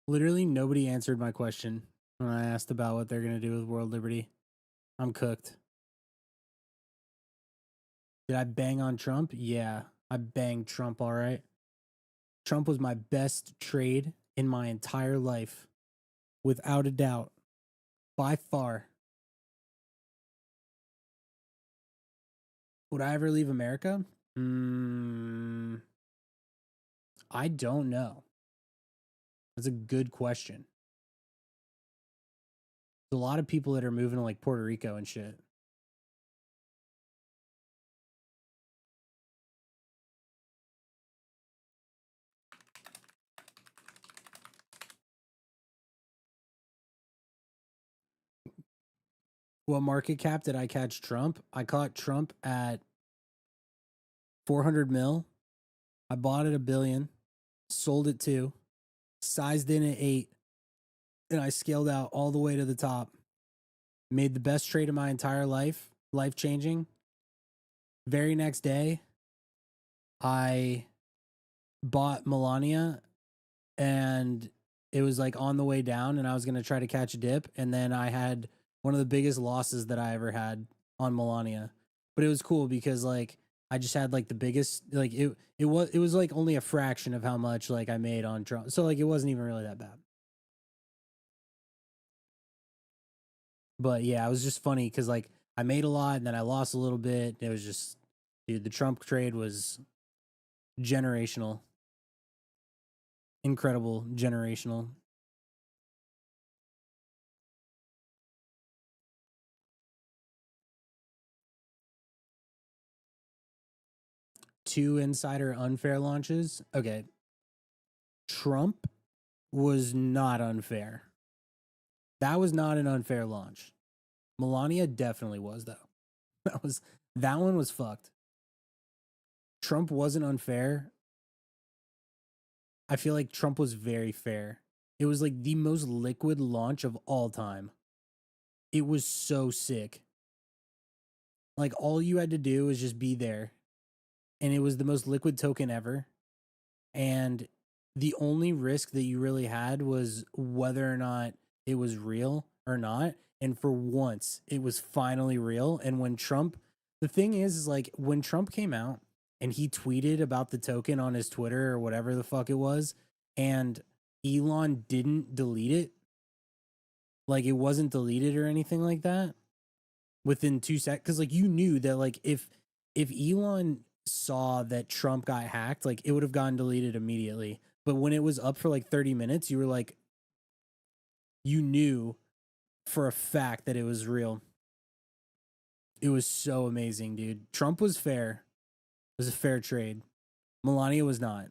S1: Literally nobody answered my question when I asked about what they're gonna do with World Liberty. I'm cooked. Did I bang on Trump? Yeah, I banged Trump, all right. Trump was my best trade in my entire life, without a doubt, by far. Would I ever leave America? I don't know. That's a good question. There's a lot of people that are moving to like Puerto Rico and shit. What market cap did I catch Trump? I caught Trump at 400 mil. I bought it $1 billion, sold it 2, sized in at 8, and I scaled out all the way to the top. Made the best trade of my entire life, life changing. Very next day, I bought Melania, and it was like on the way down, and I was going to try to catch a dip. And then I had one of the biggest losses that I ever had on Melania. But it was cool because like I just had like the biggest, like it was like only a fraction of how much like I made on Trump. So like it wasn't even really that bad. But yeah, it was just funny because like I made a lot and then I lost a little bit. It was just, dude, the Trump trade was generational, incredible, generational. two insider unfair launches. Okay. Trump was not unfair. That was not an unfair launch. Melania definitely was, though. That one was fucked. Trump wasn't unfair. I feel like Trump was very fair. It was like the most liquid launch of all time. It was so sick. Like all you had to do was just be there. And it was the most liquid token ever. And the only risk that you really had was whether or not it was real or not. And for once, it was finally real. And when Trump, the thing is like when Trump came out and he tweeted about the token on his Twitter or whatever the fuck it was, and Elon didn't delete it, like it wasn't deleted or anything like that within 2 seconds. Because like you knew that like if Elon saw that Trump got hacked, like it would have gotten deleted immediately. But when it was up for like 30 minutes, you were like, you knew for a fact that it was real. It was so amazing, dude. Trump was fair. It was a fair trade. Melania was not.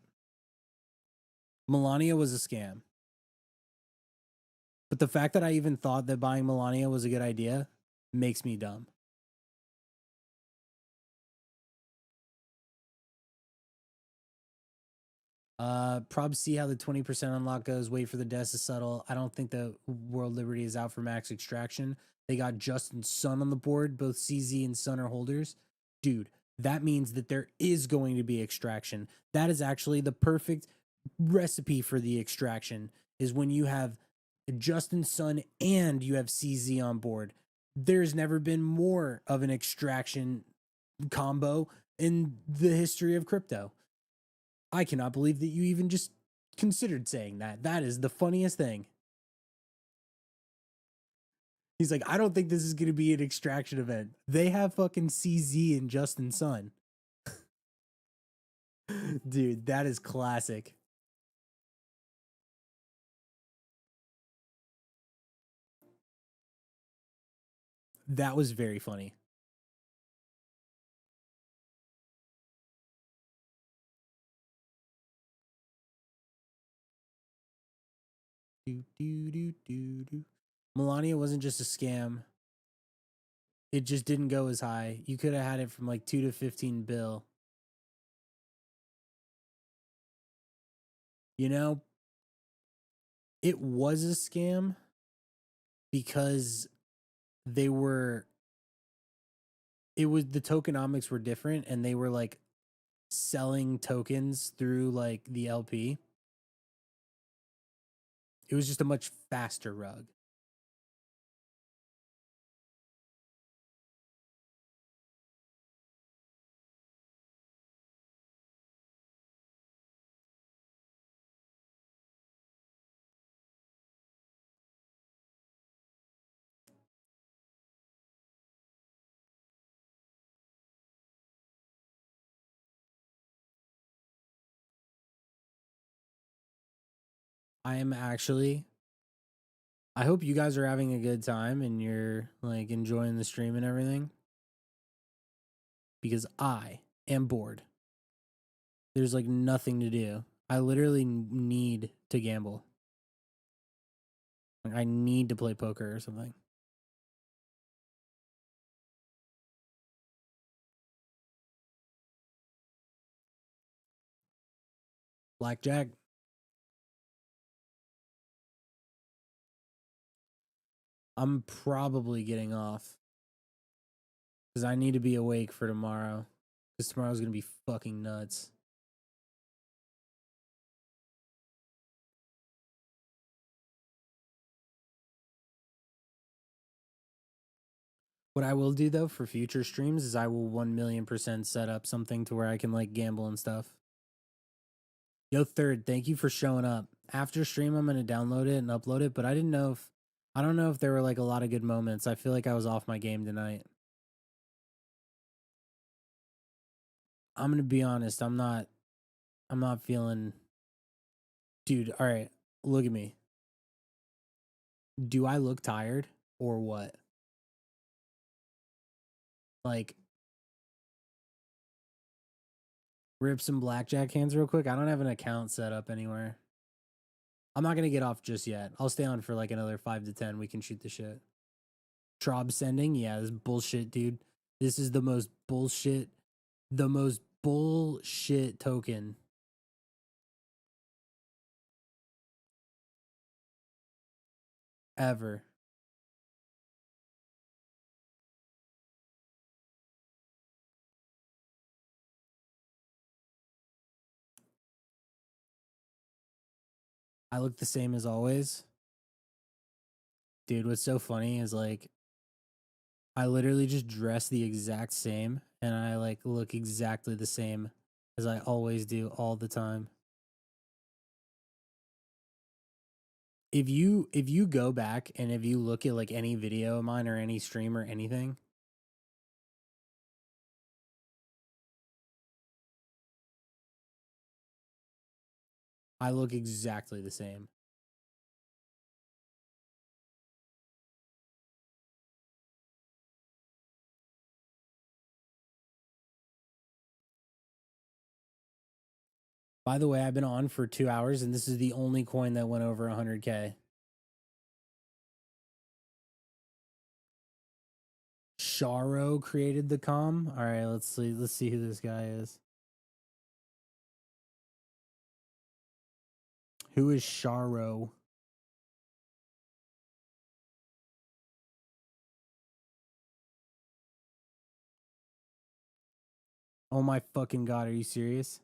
S1: Melania was a scam. But the fact that I even thought that buying Melania was a good idea makes me dumb. Probably see how the 20% unlock goes. Wait for the deaths to settle. I don't think the World Liberty is out for max extraction. They got Justin Sun on the board. Both CZ and Sun are holders. Dude, that means that there is going to be extraction. That is actually the perfect recipe for the extraction, is when you have Justin Sun and you have CZ on board. There's never been more of an extraction combo in the history of crypto. I cannot believe that you even just considered saying that. That is the funniest thing. He's like, I don't think this is going to be an extraction event. They have fucking CZ and Justin Sun. Dude, that is classic. That was very funny. Melania wasn't just a scam. It just didn't go as high. You could have had it from like 2 to 15 bill. You know, it was a scam because they were, it was, the tokenomics were different and they were like selling tokens through like the LP. It was just a much faster rug. I am actually, I hope you guys are having a good time and you're like enjoying the stream and everything, because I am bored. There's like nothing to do. I literally need to gamble. Like, I need to play poker or something. Blackjack. I'm probably getting off because I need to be awake for tomorrow. Because tomorrow's going to be fucking nuts. What I will do though for future streams is I will 1,000,000% set up something to where I can like gamble and stuff. Yo, Third, thank you for showing up. After stream, I'm going to download it and upload it, but I don't know if there were like a lot of good moments. I feel like I was off my game tonight. I'm going to be honest. I'm not feeling, dude. All right. Look at me. Do I look tired or what? Like, Rip some blackjack hands real quick. I don't have an account set up anywhere. I'm not gonna get off just yet. I'll stay on for like another 5 to 10. We can shoot the shit. Trob sending? Yeah, this is bullshit, dude. This is the most bullshit token ever. I look the same as always. Dude, what's so funny is like I literally just dress the exact same and I like look exactly the same as I always do all the time. If you go back and if you look at like any video of mine or any stream or anything, I look exactly the same. By the way, I've been on for 2 hours and this is the only coin that went over 100K. Sharo created the com. All right, let's see who this guy is. Who is Sharo? Oh my fucking god, are you serious?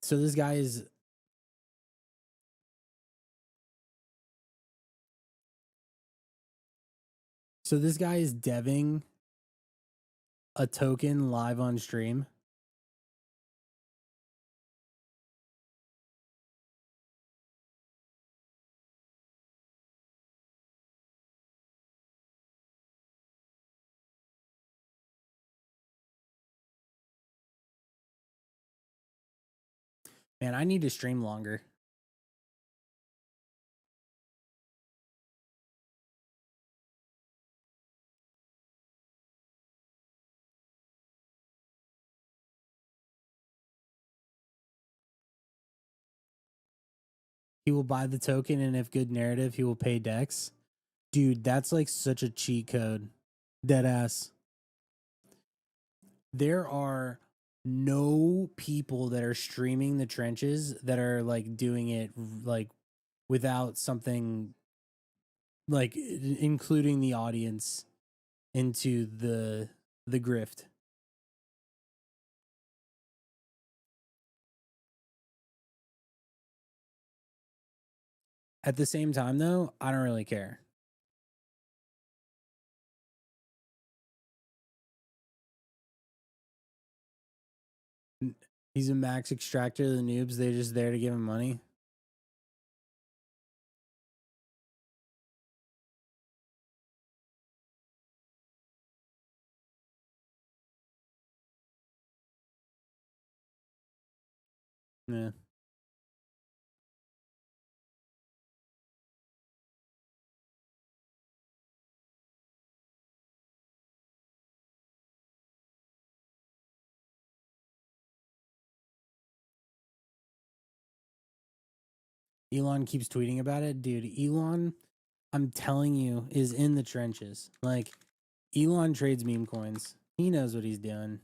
S1: So this guy is deving a token live on stream. Man, I need to stream longer. He will buy the token, and if good narrative, he will pay Dex. Dude, that's like such a cheat code. Dead ass. There are no people that are streaming the trenches that are like doing it like without something like including the audience into the grift. At the same time though, I don't really care. He's a max extractor of the noobs. They're just there to give him money. Yeah. Elon keeps tweeting about it. Dude, Elon, I'm telling you, is in the trenches. Like, Elon trades meme coins. He knows what he's doing.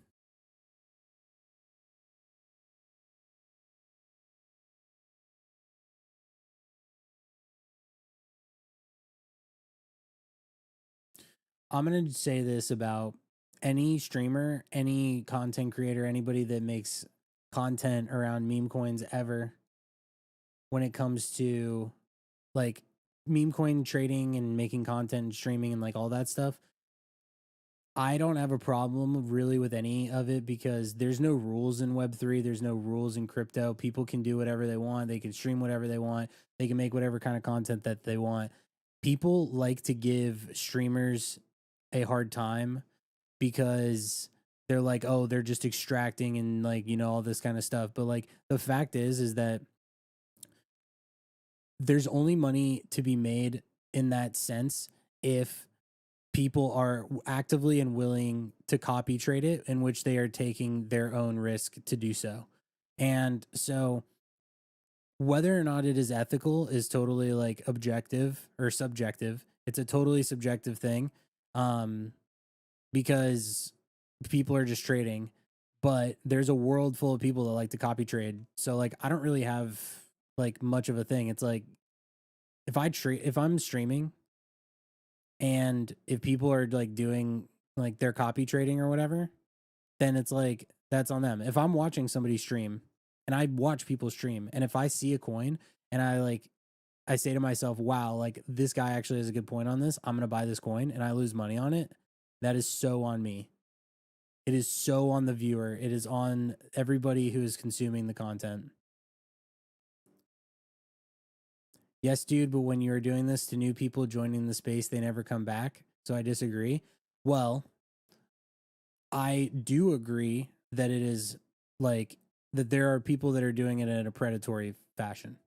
S1: I'm going to say this about any streamer, any content creator, anybody that makes content around meme coins ever when it comes to like meme coin trading and making content and streaming and like all that stuff. I don't have a problem really with any of it because there's no rules in Web3. There's no rules in crypto. People can do whatever they want. They can stream whatever they want. They can make whatever kind of content that they want. People like to give streamers a hard time because they're like, oh, they're just extracting and like, you know, all this kind of stuff. But like the fact is that there's only money to be made in that sense if people are actively and willing to copy trade it, in which they are taking their own risk to do so. And so whether or not it is ethical is totally like objective or subjective. It's a totally subjective thing. Um, because people are just trading, but there's a world full of people that like to copy trade. So like I don't really have like much of a thing. It's like if I'm streaming and if people are like doing like their copy trading or whatever, then it's like that's on them. If I'm watching somebody stream and I watch people stream and if I see a coin and I say to myself, wow, like this guy actually has a good point on this, I'm going to buy this coin and I lose money on it, that is so on me. It is so on the viewer. It is on everybody who is consuming the content. Yes, dude, but when you're doing this to new people joining the space, they never come back. So I disagree. Well, I do agree that it is like that there are people that are doing it in a predatory fashion.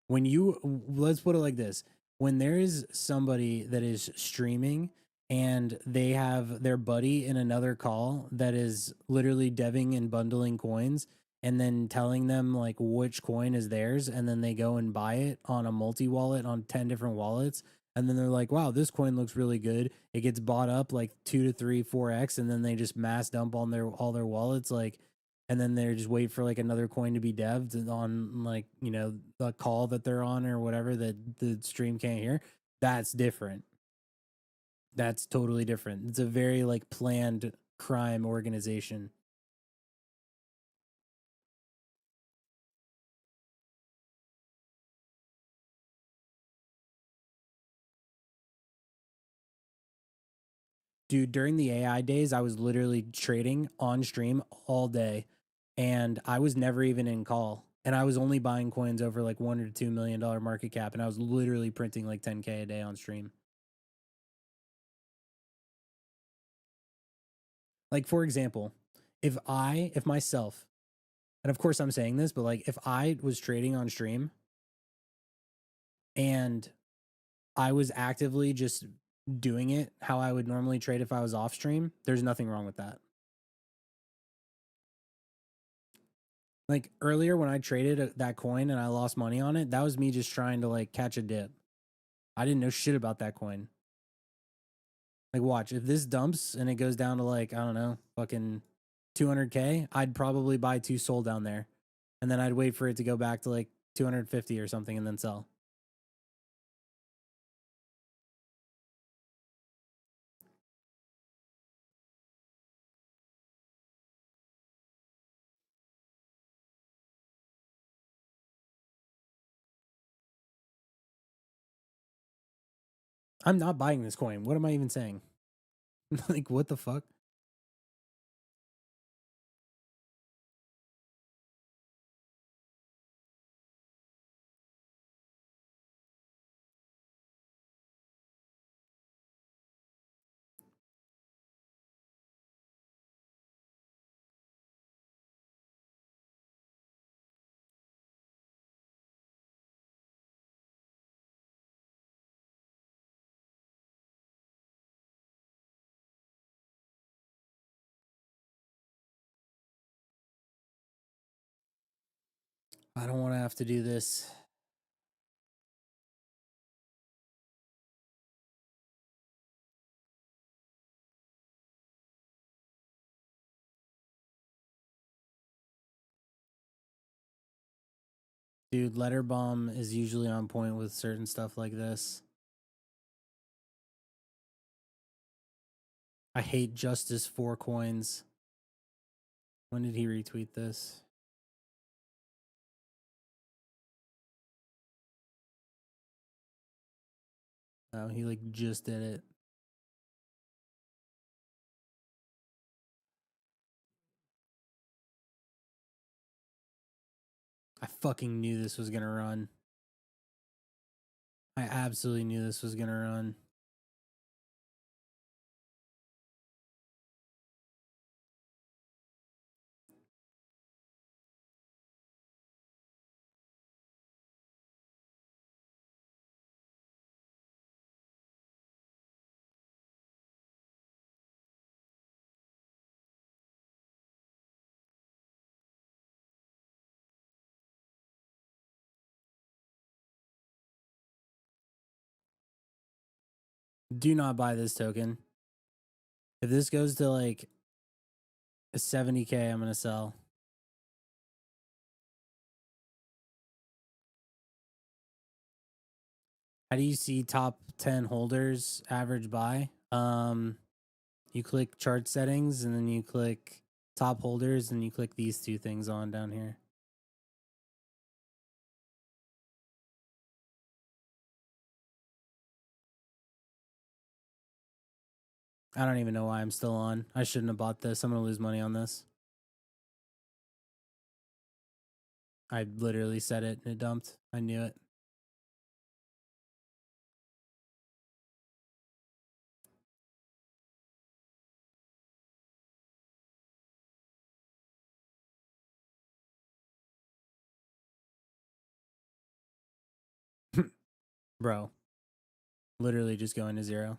S1: When you let's put it like this, when there is somebody that is streaming and they have their buddy in another call that is literally deving and bundling coins and then telling them like which coin is theirs and then they go and buy it on a multi wallet on 10 different wallets and then they're like, wow, this coin looks really good, it gets bought up like 2 to 3 4x and then they just mass dump on their all their wallets, like, and then they're just wait for like another coin to be devved on like, you know, the call that they're on or whatever that the stream can't hear. That's different. That's totally different. It's a very like planned crime organization. Dude, during the AI days, I was literally trading on stream all day and I was never even in call. And I was only buying coins over like $1 or $2 million market cap. And I was literally printing like 10K a day on stream. Like, for example, if myself, and of course I'm saying this, but like if I was trading on stream and I was actively just doing it how I would normally trade if I was off stream, there's nothing wrong with that. Like earlier when I traded that coin and I lost money on it, that was me just trying to like catch a dip. I didn't know shit about that coin. Like watch, if this dumps and it goes down to like, I don't know, fucking 200K, I'd probably buy 2 sold down there. And then I'd wait for it to go back to like 250 or something and then sell. I'm not buying this coin. What am I even saying? Like, what the fuck? I don't want to have to do this. Dude, letter bomb is usually on point with certain stuff like this. I hate Justice 4 coins. When did he retweet this? Oh, he like just did it. I fucking knew this was gonna run. I absolutely knew this was gonna run. Do not buy this token. If this goes to like a 70K, I'm gonna sell. How do you see top 10 holders average buy? You click chart settings and then you click top holders and you click these two things on down here. I don't even know why I'm still on. I shouldn't have bought this. I'm gonna lose money on this. I literally said it and it dumped. I knew it. Bro, literally just going to zero.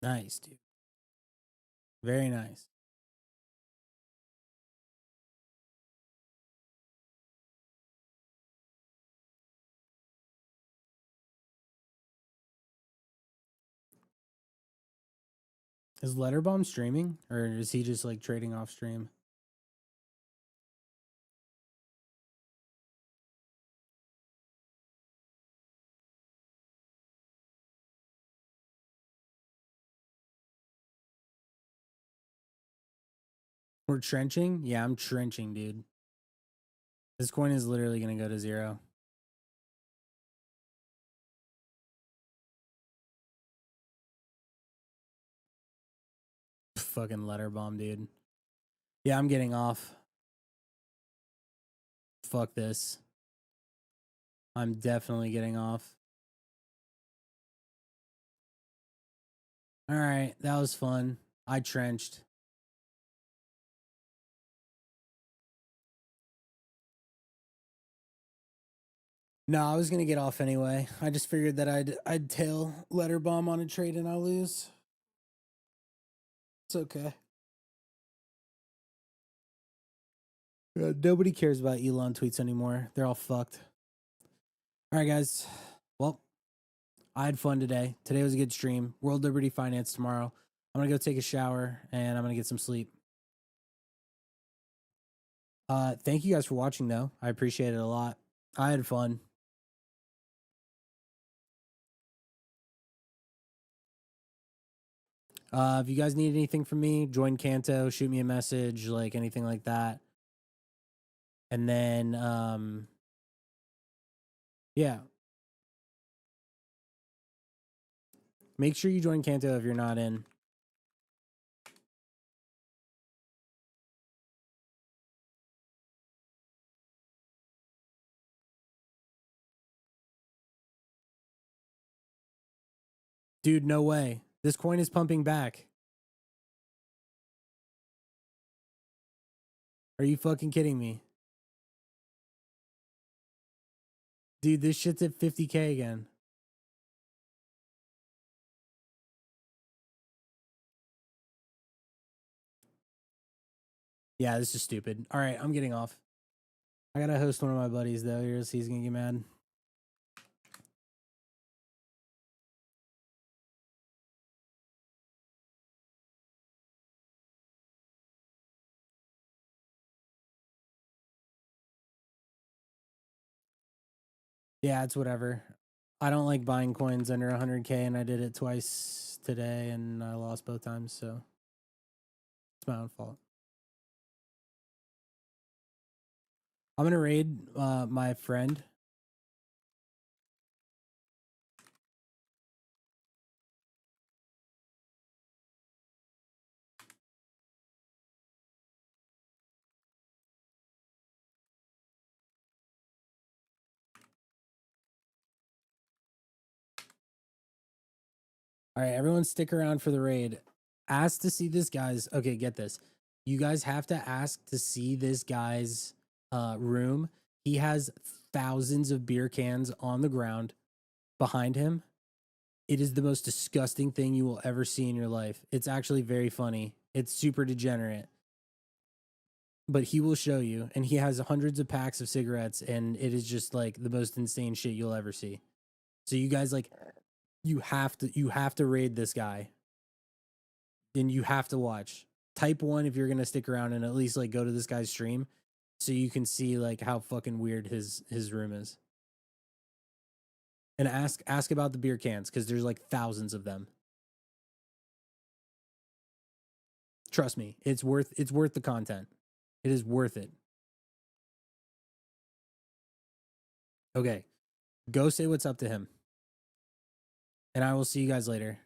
S1: Nice, dude. Very nice. Is Letterbomb streaming or is he just like trading off stream? We're trenching? Yeah, I'm trenching, dude. This coin is literally going to go to zero. Fucking Letterbomb, dude. Yeah, I'm getting off. Fuck this. I'm definitely getting off. All right, that was fun. I trenched. No, I was gonna get off anyway. I just figured that I'd tail Letterbomb on a trade and I'll lose. It's okay. Nobody cares about Elon tweets anymore. They're all fucked. All right, guys. Well, I had fun today. Today was a good stream. World Liberty Finance tomorrow. I'm gonna go take a shower and I'm gonna get some sleep. Thank you guys for watching though. I appreciate it a lot. I had fun. If you guys need anything from me, join Kanto, shoot me a message, like anything like that. And then yeah. Make sure you join Kanto if you're not in. Dude, no way. This coin is pumping back. Are you fucking kidding me? Dude, this shit's at 50K again. Yeah, this is stupid. All right, I'm getting off. I gotta host one of my buddies though. He's gonna get mad. Yeah, it's whatever. I don't like buying coins under 100K, and I did it twice lost today and I lost both times, so it's my own fault. I'm gonna raid my friend. All right, everyone stick around for the raid. Ask to see this guy's, okay, get this. You guys have to ask to see this guy's room. He has thousands of beer cans on the ground behind him. It is the most disgusting thing you will ever see in your life. It's actually very funny. It's super degenerate. But he will show you, and he has hundreds of packs of cigarettes, and it is just like the most insane shit you'll ever see. So you guys, like, you have to raid this guy. And you have to watch. Type 1 if you're gonna stick around and at least like go to this guy's stream so you can see like how fucking weird his room is. And ask about the beer cans because there's like thousands of them. Trust me, it's worth the content. It is worth it. Okay. Go say what's up to him. And I will see you guys later.